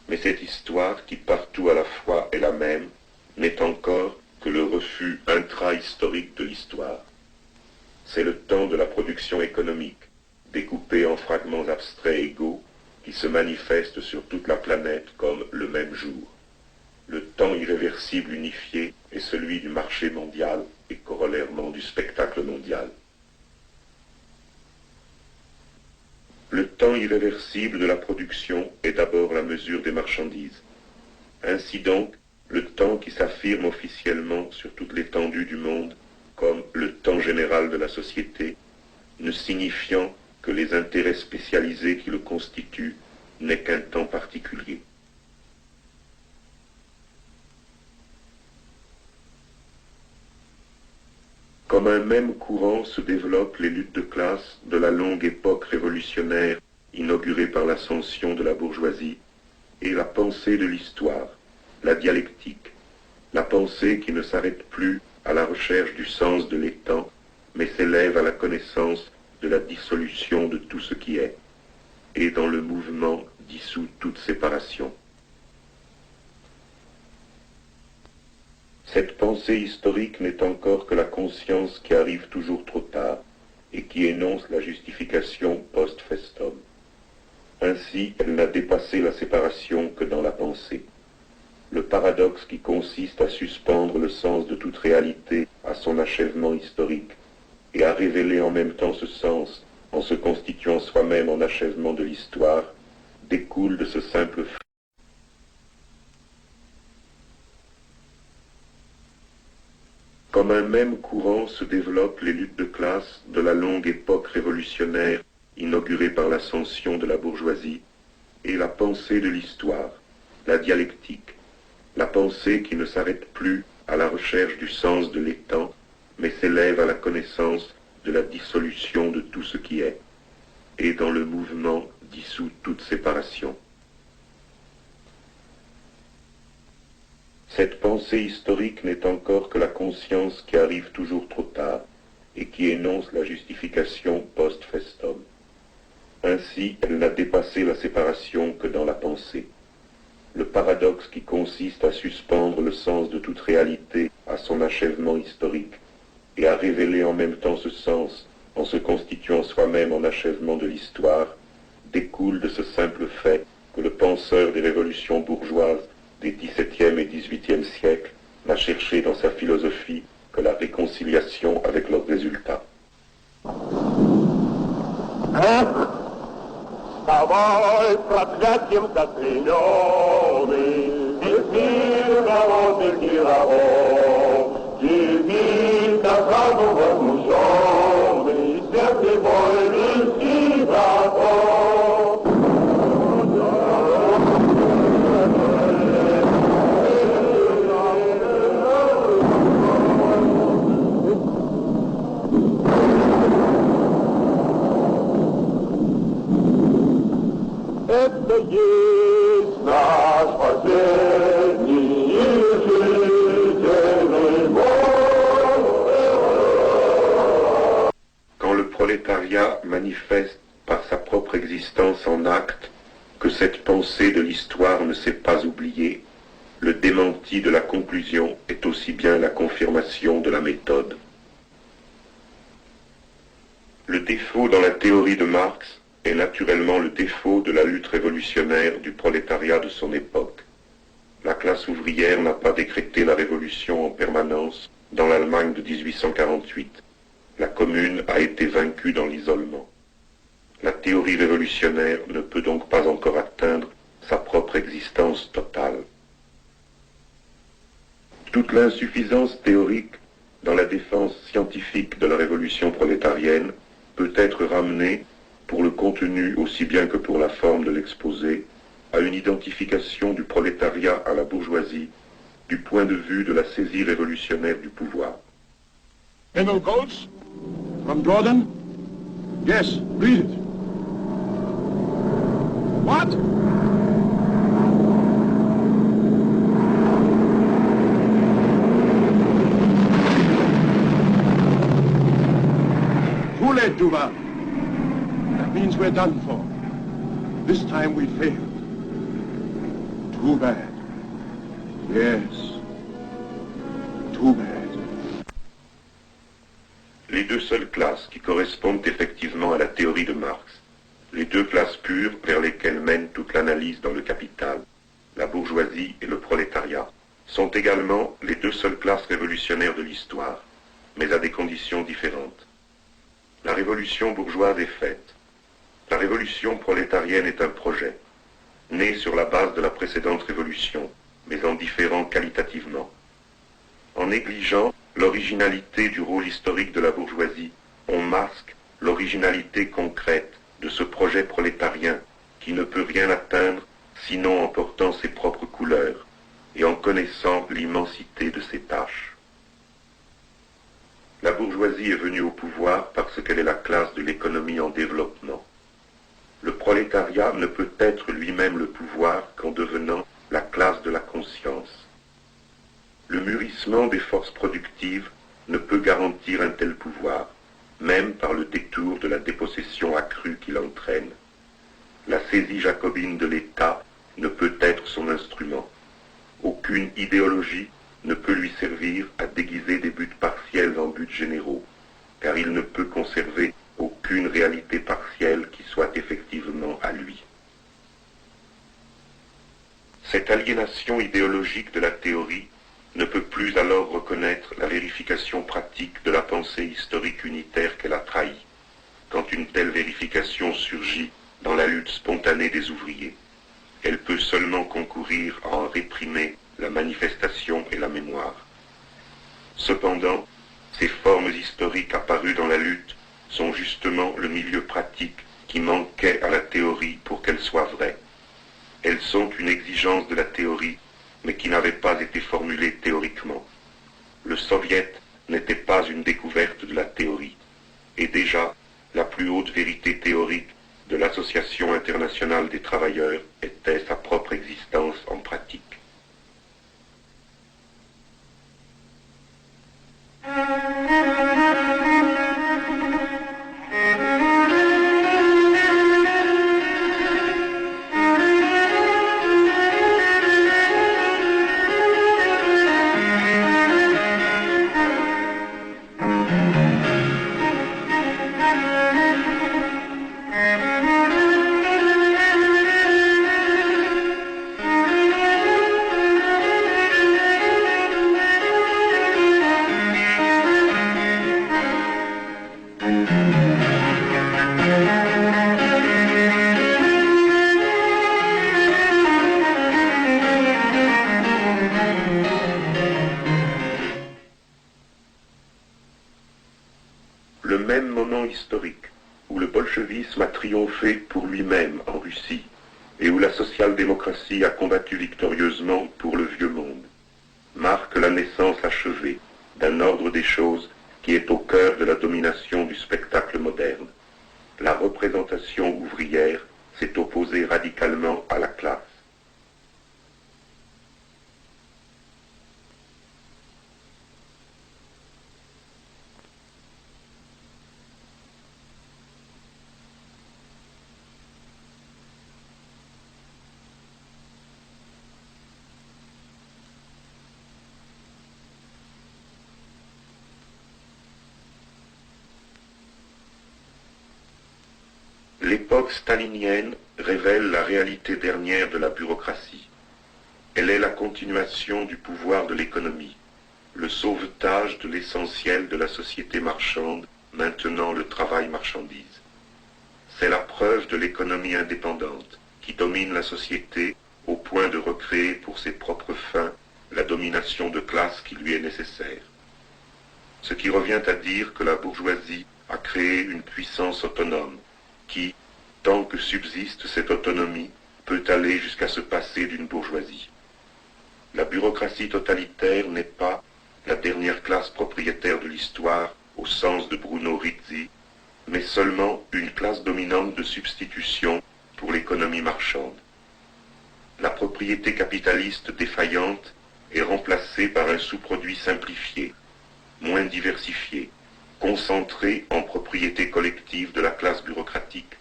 Mais cette histoire, qui partout à la fois est la même, n'est encore que le refus intra-historique de l'histoire. C'est le temps de la production économique, découpé en fragments abstraits égaux, qui se manifestent sur toute la planète comme le même jour. Le temps irréversible unifié est celui du marché mondial et corollairement du spectacle mondial. Le temps irréversible de la production est d'abord la mesure des marchandises. Ainsi donc, le temps qui s'affirme officiellement sur toute l'étendue du monde comme le temps général de la société, ne signifiant que les intérêts spécialisés qui le constituent n'est qu'un temps particulier. Comme un même courant se développent les luttes de classe de la longue époque révolutionnaire inaugurée par l'ascension de la bourgeoisie et la pensée de l'histoire, la dialectique, la pensée qui ne s'arrête plus à la recherche du sens de l'étant, mais s'élève à la connaissance de la dissolution de tout ce qui est, et dans le mouvement dissout toute séparation. Cette pensée historique n'est encore que la conscience qui arrive toujours trop tard et qui énonce la justification post festum. Ainsi, elle n'a dépassé la séparation que dans la pensée. Le paradoxe qui consiste à suspendre le sens de toute réalité à son achèvement historique et à révéler en même temps ce sens en se constituant soi-même en achèvement de l'histoire découle de ce simple fait. Comme un même courant se développent les luttes de classe de la longue époque révolutionnaire inaugurée par l'ascension de la bourgeoisie et la pensée de l'histoire, la dialectique, la pensée qui ne s'arrête plus à la recherche du sens de l'étant, mais s'élève à la connaissance de la dissolution de tout ce qui est, et dans le mouvement dissout toute séparation. Cette pensée historique n'est encore que la conscience qui arrive toujours trop tard et qui énonce la justification post festum. Ainsi, elle n'a dépassé la séparation que dans la pensée. Le paradoxe qui consiste à suspendre le sens de toute réalité à son achèvement historique et à révéler en même temps ce sens en se constituant soi-même en achèvement de l'histoire, découle de ce simple fait que le penseur des révolutions bourgeoises des XVIIe et XVIIIe siècles n'a cherché dans sa philosophie que la réconciliation avec leurs résultats. Вставай, проклятием заклейменный, весь мир голодных и рабов, теперь до саду возмущенный, сердце вольных и братов. Это есть наш последний решительный бой. Quand le prolétariat manifeste par sa propre existence en acte que cette pensée de l'histoire ne s'est pas oubliée, le démenti de la conclusion est aussi bien la confirmation de la méthode. Le défaut dans la théorie de Marx est naturellement le défaut de la lutte révolutionnaire du prolétariat de son époque. La classe ouvrière n'a pas décrété la révolution en permanence dans l'Allemagne de 1848. La Commune a été vaincue dans l'isolement. La théorie révolutionnaire ne peut donc pas encore atteindre sa propre existence totale. Toute l'insuffisance théorique dans la défense scientifique de la révolution prolétarienne peut être ramenée, pour le contenu aussi bien que pour la forme de l'exposé, à une identification du prolétariat à la bourgeoisie du point de vue de la saisie révolutionnaire du pouvoir. General Goltz, from Jordan? Yes, read it. What? Too late, Duval. That means we're done for. This time we failed. Too bad. Yes. Too bad. Les deux seules classes qui correspondent effectivement à la théorie de Marx, les deux classes pures vers lesquelles mène toute l'analyse dans le Capital, la bourgeoisie et le prolétariat, sont également les deux seules classes révolutionnaires de l'histoire, mais à des conditions différentes. La révolution bourgeoise est faite. La révolution prolétarienne est un projet, né sur la base de la précédente révolution, mais en différant qualitativement. En négligeant l'originalité du rôle historique de la bourgeoisie, on masque l'originalité concrète de ce projet prolétarien qui ne peut rien atteindre sinon en portant ses propres couleurs et en connaissant l'immensité de ses tâches. La bourgeoisie est venue au pouvoir parce qu'elle est la classe de l'économie en développement. Le prolétariat ne peut être lui-même le pouvoir qu'en devenant la classe de la conscience. Le mûrissement des forces productives ne peut garantir un tel pouvoir, même par le détour de la dépossession accrue qu'il entraîne. La saisie jacobine de l'État ne peut être son instrument. Aucune idéologie ne peut lui servir à déguiser des buts partiels en buts généraux, car il ne peut conserver aucune réalité partielle qui soit effectivement à lui. Cette aliénation idéologique de la théorie ne peut plus alors reconnaître la vérification pratique de la pensée historique unitaire qu'elle a trahie, quand une telle vérification surgit dans la lutte spontanée des ouvriers. Elle peut seulement concourir à en réprimer la manifestation et la mémoire. Cependant, ces formes historiques apparues dans la lutte sont justement le milieu pratique qui manquait à la théorie pour qu'elle soit vraie. Elles sont une exigence de la théorie, mais qui n'avait pas été formulée théoriquement. Le soviet n'était pas une découverte de la théorie, et déjà, la plus haute vérité théorique de l'Association internationale des travailleurs était sa propre existence en pratique. tournant historique où le bolchevisme a triomphé pour lui-même en Russie et où la social-démocratie a combattu victorieusement pour le vieux monde, marque la naissance achevée d'un ordre des choses qui est au cœur de la domination du spectacle moderne. La représentation ouvrière s'est opposée radicalement à la classe. L'époque stalinienne révèle la réalité dernière de la bureaucratie. Elle est la continuation du pouvoir de l'économie, le sauvetage de l'essentiel de la société marchande, maintenant le travail marchandise. C'est la preuve de l'économie indépendante qui domine la société au point de recréer pour ses propres fins la domination de classe qui lui est nécessaire. Ce qui revient à dire que la bourgeoisie a créé une puissance autonome qui, tant que subsiste cette autonomie, peut aller jusqu'à se passer d'une bourgeoisie. La bureaucratie totalitaire n'est pas la dernière classe propriétaire de l'histoire au sens de Bruno Rizzi, mais seulement une classe dominante de substitution pour l'économie marchande. La propriété capitaliste défaillante est remplacée par un sous-produit simplifié, moins diversifié, concentré en propriété collective de la classe bureaucratique.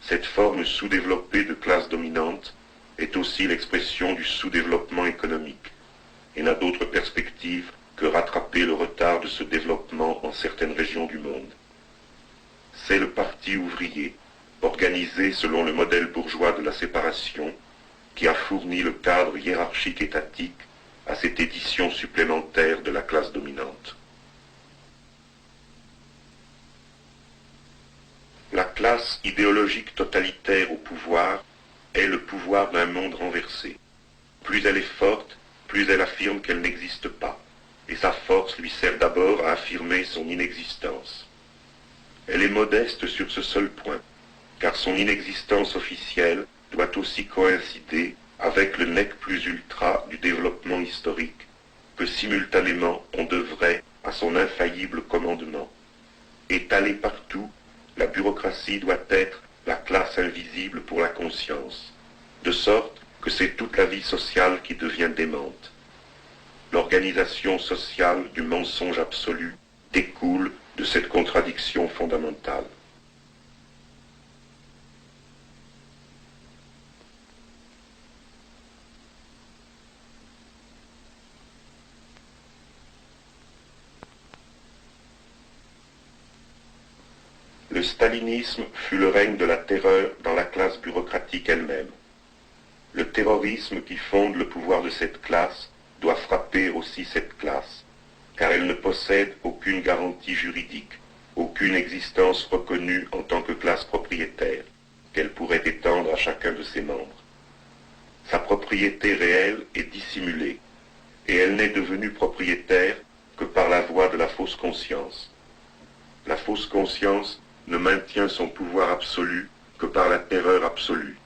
Cette forme sous-développée de classe dominante est aussi l'expression du sous-développement économique et n'a d'autre perspective que rattraper le retard de ce développement en certaines régions du monde. C'est le parti ouvrier, organisé selon le modèle bourgeois de la séparation, qui a fourni le cadre hiérarchique étatique à cette édition supplémentaire de la classe dominante. La classe idéologique totalitaire au pouvoir est le pouvoir d'un monde renversé. Plus elle est forte, plus elle affirme qu'elle n'existe pas, et sa force lui sert d'abord à affirmer son inexistence. Elle est modeste sur ce seul point, car son inexistence officielle doit aussi coïncider avec le nec plus ultra du développement historique, que simultanément on devrait à son infaillible commandement. Étalée partout, la bureaucratie doit être la classe invisible pour la conscience, de sorte que c'est toute la vie sociale qui devient démente. L'organisation sociale du mensonge absolu découle de cette contradiction fondamentale. Le stalinisme fut le règne de la terreur dans la classe bureaucratique elle-même. Le terrorisme qui fonde le pouvoir de cette classe doit frapper aussi cette classe, car elle ne possède aucune garantie juridique, aucune existence reconnue en tant que classe propriétaire, qu'elle pourrait étendre à chacun de ses membres. Sa propriété réelle est dissimulée, et elle n'est devenue propriétaire que par la voie de la fausse conscience. La fausse conscience ne maintient son pouvoir absolu que par la terreur absolue,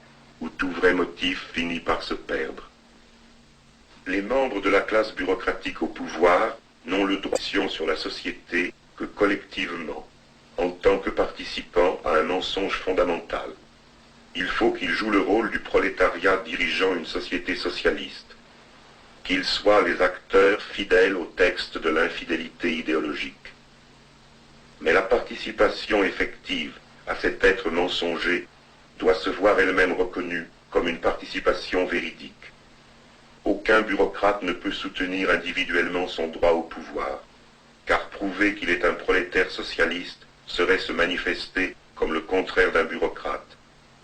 où tout vrai motif finit par se perdre. Les membres de la classe bureaucratique au pouvoir n'ont le droit sur la société que collectivement, en tant que participants à un mensonge fondamental. Il faut qu'ils jouent le rôle du prolétariat dirigeant une société socialiste, qu'ils soient les acteurs fidèles au texte de l'infidélité idéologique. Mais la participation effective à cet être mensonger doit se voir elle-même reconnue comme une participation véridique. Aucun bureaucrate ne peut soutenir individuellement son droit au pouvoir, car prouver qu'il est un prolétaire socialiste serait se manifester comme le contraire d'un bureaucrate,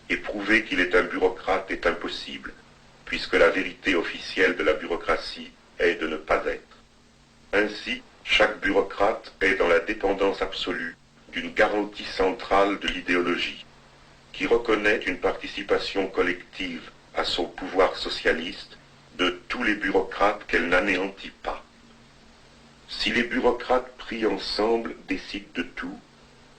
et prouver qu'il est un bureaucrate est impossible, puisque la vérité officielle de la bureaucratie est de ne pas être. Ainsi, chaque bureaucrate est dans la dépendance absolue d'une garantie centrale de l'idéologie, qui reconnaît une participation collective à son pouvoir socialiste de tous les bureaucrates qu'elle n'anéantit pas. Si les bureaucrates pris ensemble décident de tout,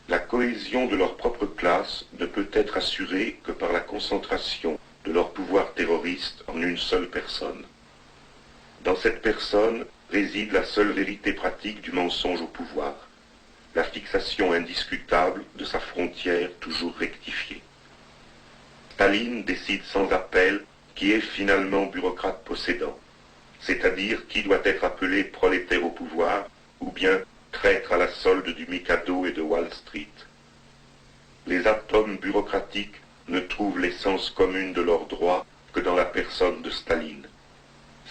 La cohésion de leur propre classe ne peut être assurée que par la concentration de leur pouvoir terroriste en une seule personne. Dans cette personne réside la seule vérité pratique du mensonge au pouvoir, la fixation indiscutable de sa frontière toujours rectifiée. Staline décide sans appel qui est finalement bureaucrate possédant, c'est-à-dire qui doit être appelé prolétaire au pouvoir ou bien traître à la solde du Mikado et de Wall Street. Les atomes bureaucratiques ne trouvent l'essence commune de leurs droits que dans la personne de Staline.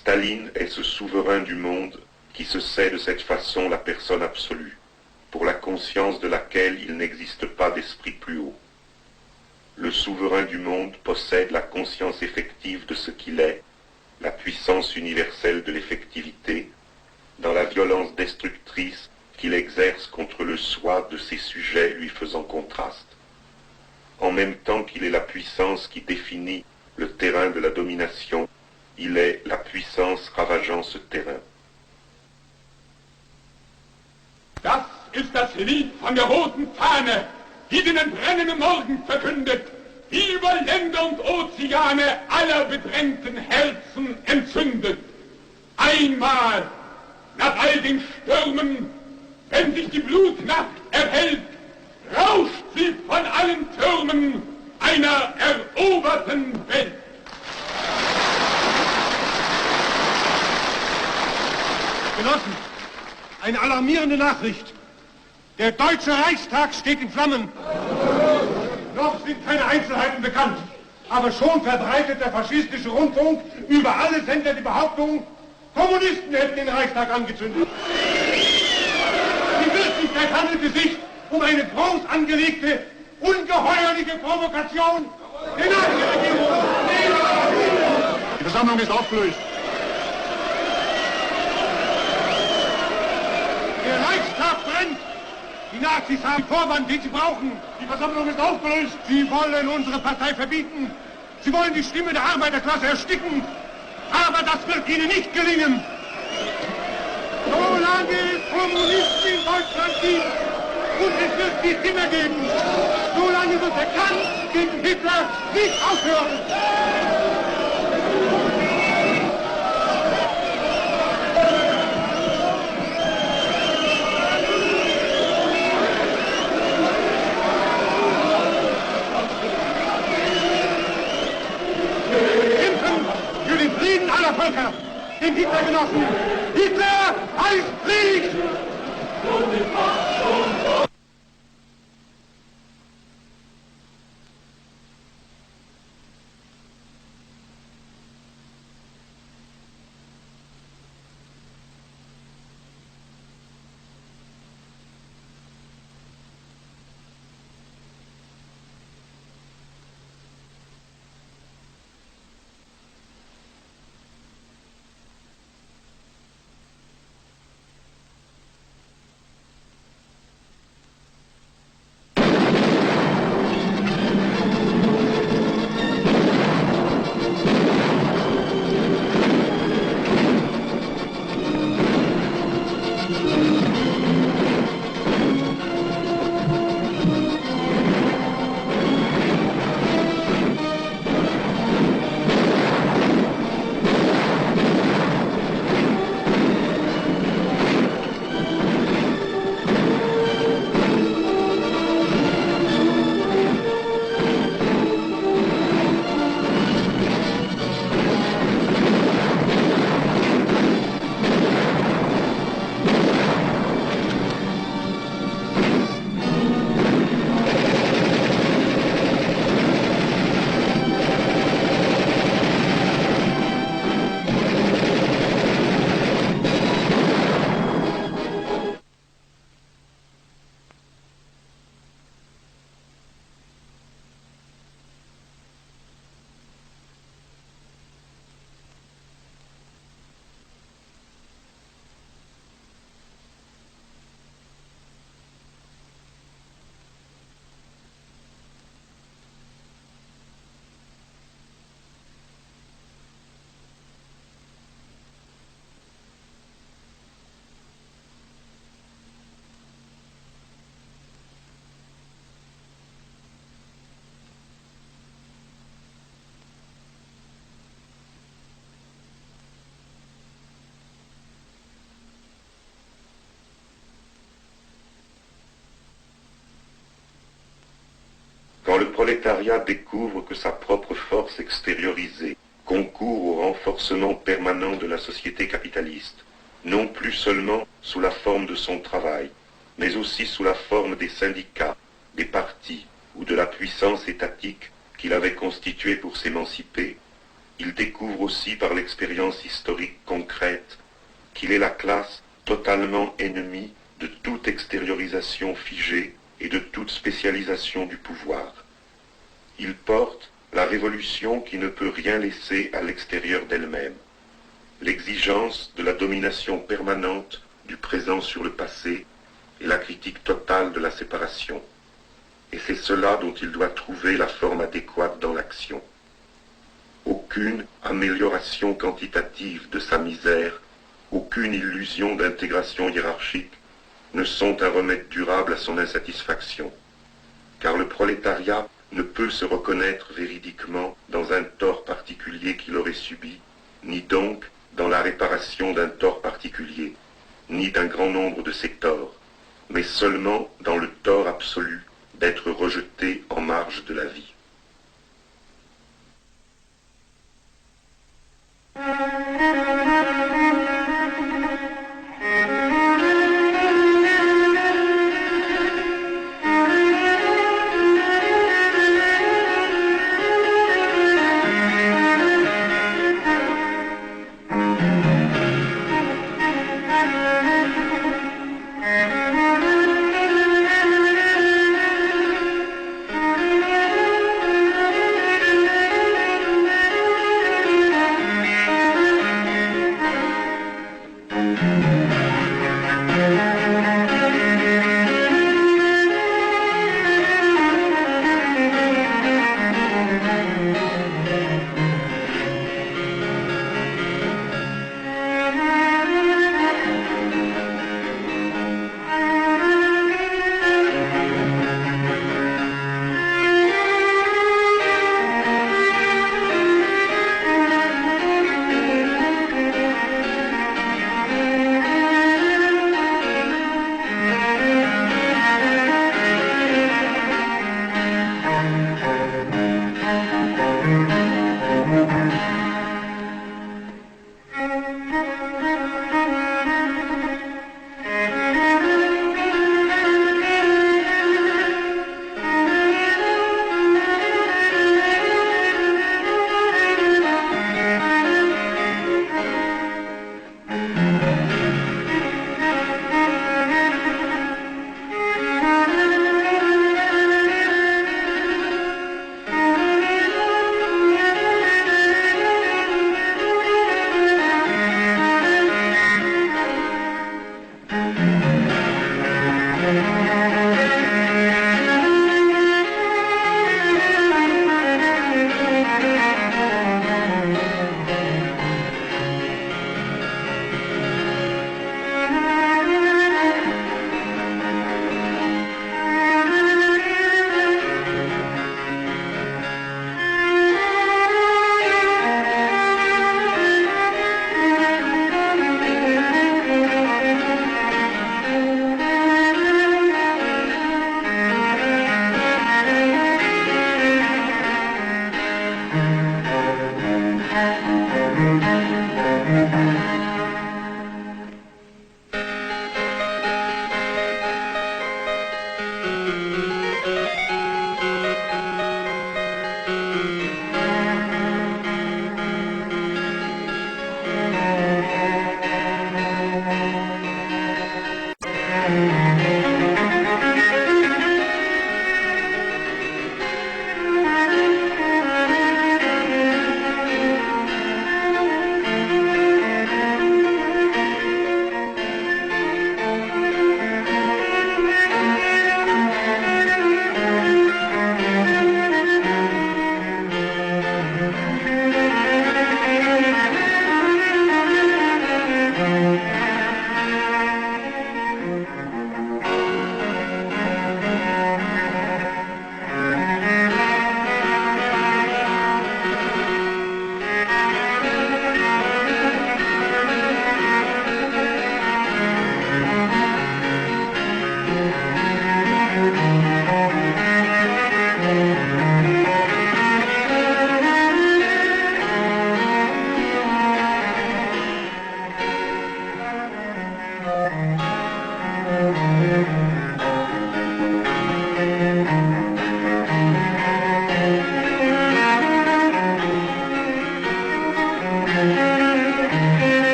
Staline est ce souverain du monde qui se sait de cette façon la personne absolue, pour la conscience de laquelle il n'existe pas d'esprit plus haut. Le souverain du monde possède la conscience effective de ce qu'il est, la puissance universelle de l'effectivité, dans la violence destructrice qu'il exerce contre le soi de ses sujets lui faisant contraste. En même temps qu'il est la puissance qui définit le terrain de la domination, il est la puissance ravageant ce terrain. Das ist das Lied von der roten Fahne, die den brennenden Morgen verkündet, die über Länder und Ozeane aller bedrängten Herzen entzündet. Einmal, nach all den Stürmen, wenn sich die Blutnacht erhellt, rauscht sie von allen Türmen einer eroberten Welt. Genossen, eine alarmierende Nachricht. Der Deutsche Reichstag steht in Flammen. Noch sind keine Einzelheiten bekannt, aber schon verbreitet der faschistische Rundfunk über alle Sender die Behauptung, Kommunisten hätten den Reichstag angezündet. In Wirklichkeit handelt es sich um eine groß angelegte, ungeheuerliche Provokation der Nazi-Regierung. Die Versammlung ist aufgelöst. Der Reichstag brennt! Die Nazis haben Vorwand, den sie brauchen. Die Versammlung ist aufgelöst. Sie wollen unsere Partei verbieten. Sie wollen die Stimme der Arbeiterklasse ersticken. Aber das wird ihnen nicht gelingen. Solange es Kommunisten in Deutschland gibt und es wird die immer geben, solange wird der Kampf gegen Hitler nicht aufhören. Für den Frieden aller Völker, den Hitlergenossen. Hitler heißt Krieg! Quand le prolétariat découvre que sa propre force extériorisée concourt au renforcement permanent de la société capitaliste, non plus seulement sous la forme de son travail, mais aussi sous la forme des syndicats, des partis ou de la puissance étatique qu'il avait constituée pour s'émanciper, il découvre aussi par l'expérience historique concrète qu'il est la classe totalement ennemie de toute extériorisation figée et de toute spécialisation du pouvoir. Il porte la révolution qui ne peut rien laisser à l'extérieur d'elle-même, l'exigence de la domination permanente du présent sur le passé et la critique totale de la séparation. Et c'est cela dont il doit trouver la forme adéquate dans l'action. Aucune amélioration quantitative de sa misère, aucune illusion d'intégration hiérarchique ne sont un remède durable à son insatisfaction, car le prolétariat ne peut se reconnaître véridiquement dans un tort particulier qu'il aurait subi, ni donc dans la réparation d'un tort particulier, ni d'un grand nombre de ses torts, mais seulement dans le tort absolu d'être rejeté en marge de la vie.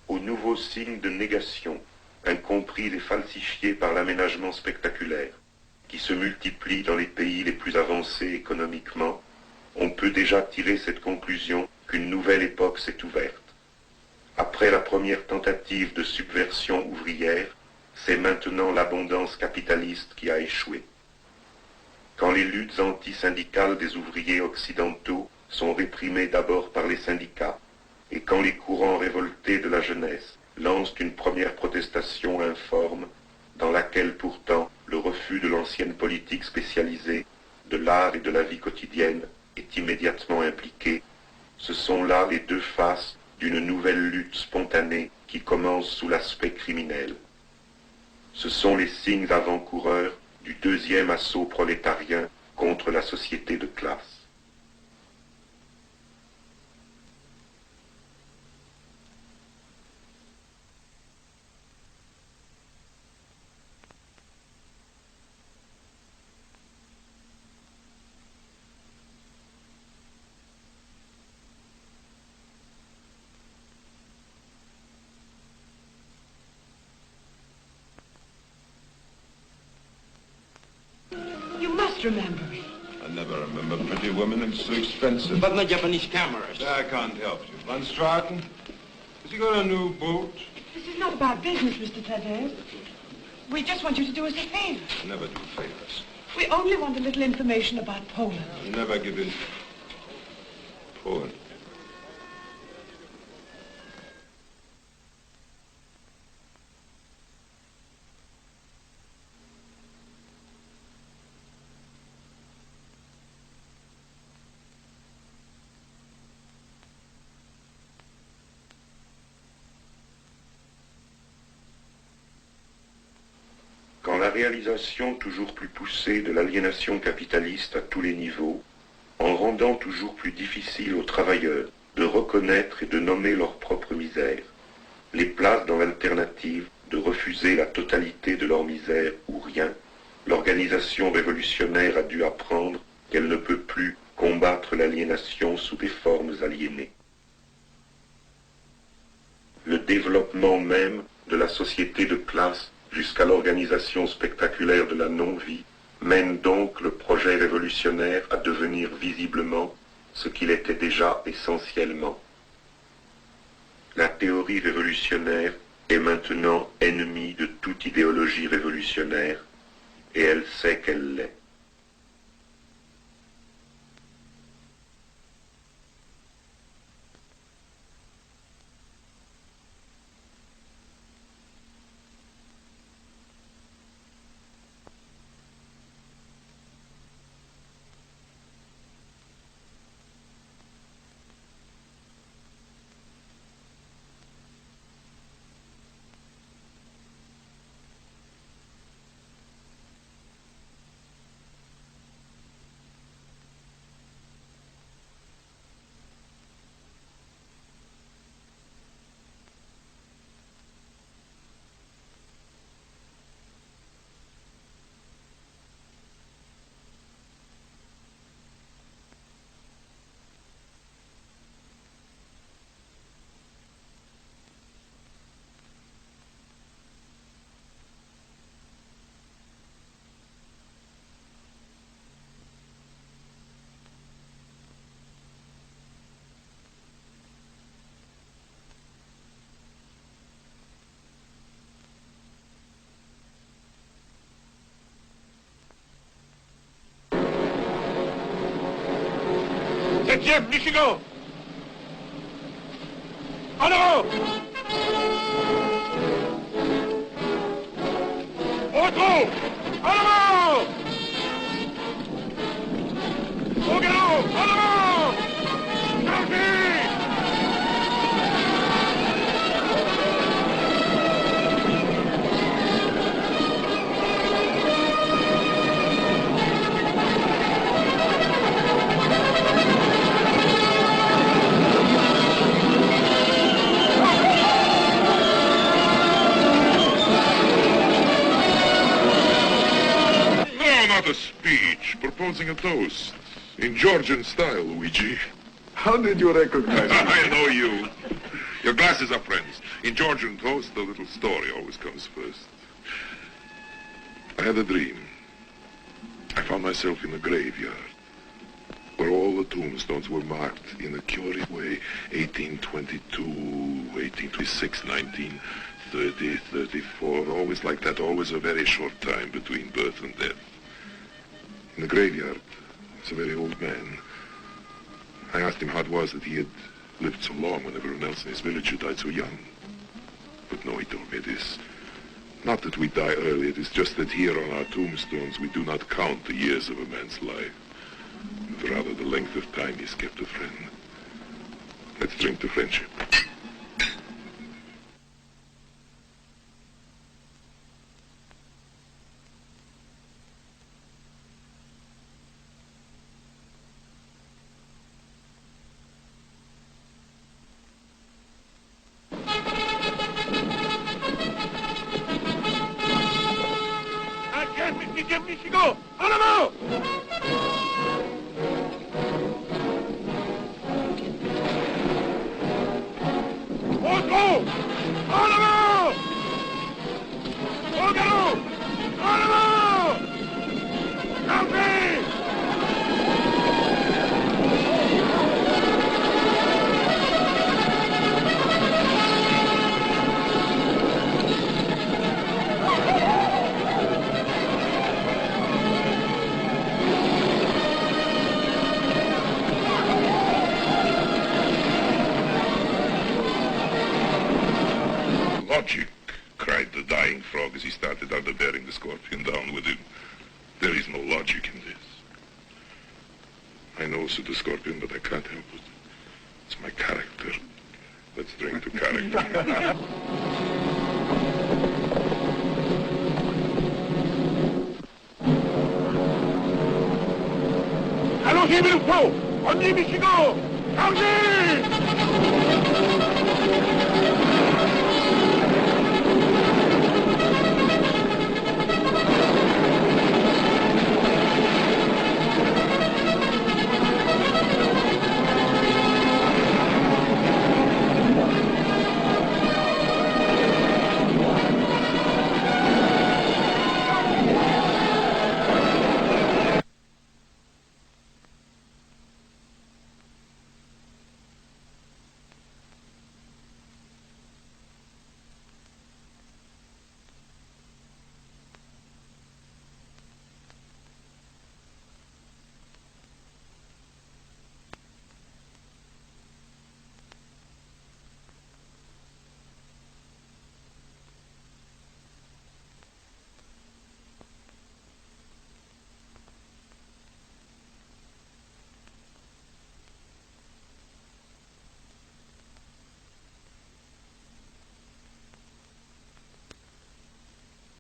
Aux nouveaux signes de négation, incompris et falsifiés par l'aménagement spectaculaire, qui se multiplient dans les pays les plus avancés économiquement, on peut déjà tirer cette conclusion qu'une nouvelle époque s'est ouverte. Après la première tentative de subversion ouvrière, c'est maintenant l'abondance capitaliste qui a échoué. Quand les luttes antisyndicales des ouvriers occidentaux sont réprimées d'abord par les syndicats, et quand les courants révoltés de la jeunesse lancent une première protestation informe, dans laquelle pourtant le refus de l'ancienne politique spécialisée, de l'art et de la vie quotidienne est immédiatement impliqué, ce sont là les deux faces d'une nouvelle lutte spontanée qui commence sous l'aspect criminel. Ce sont les signes avant-coureurs du deuxième assaut prolétarien contre la société de classe. You must remember me. I never remember pretty women. It's so expensive. But my Japanese cameras. I can't help you. Van Straten, has he got a new boat? This is not about business, Mr. Tadeusz. We just want you to do us a favor. I never do favors. We only want a little information about Poland. I never give in. Poland. Quand la réalisation toujours plus poussée de l'aliénation capitaliste à tous les niveaux, en rendant toujours plus difficile aux travailleurs de reconnaître et de nommer leur propre misère, les place dans l'alternative de refuser la totalité de leur misère ou rien, l'organisation révolutionnaire a dû apprendre qu'elle ne peut plus combattre l'aliénation sous des formes aliénées. Le développement même de la société de classe jusqu'à l'organisation spectaculaire de la non-vie, mène donc le projet révolutionnaire à devenir visiblement ce qu'il était déjà essentiellement. La théorie révolutionnaire est maintenant ennemie de toute idéologie révolutionnaire, et elle sait qu'elle l'est. 7e, Michigan. En avant. Au trot. En avant. Au galop. En avant. Chargez. Not a speech, proposing a toast. In Georgian style, Luigi. How did you recognize me? I know you. Your glasses are friends. In Georgian toast, the little story always comes first. I had a dream. I found myself in a graveyard where all the tombstones were marked in a curious way. 1822, 1826, 1930, 34, always like that, always a very short time between birth and death. In the graveyard was a very old man. I asked him how it was that he had lived so long when everyone else in his village had died so young. But no, he told me this. Not that we die early, it is just that here on our tombstones we do not count the years of a man's life, but rather the length of time he's kept a friend. Let's drink to friendship. Michigan, en avant. Au trot. En avant. Au galop. En avant. Chargez. Logic, cried the dying frog as he started out of bearing the scorpion down with him. There is no logic in this. I know, said the scorpion, but I can't help it. It's my character. Let's drink to character. Allons-y, Milfo! On y, Michigan! Chargez!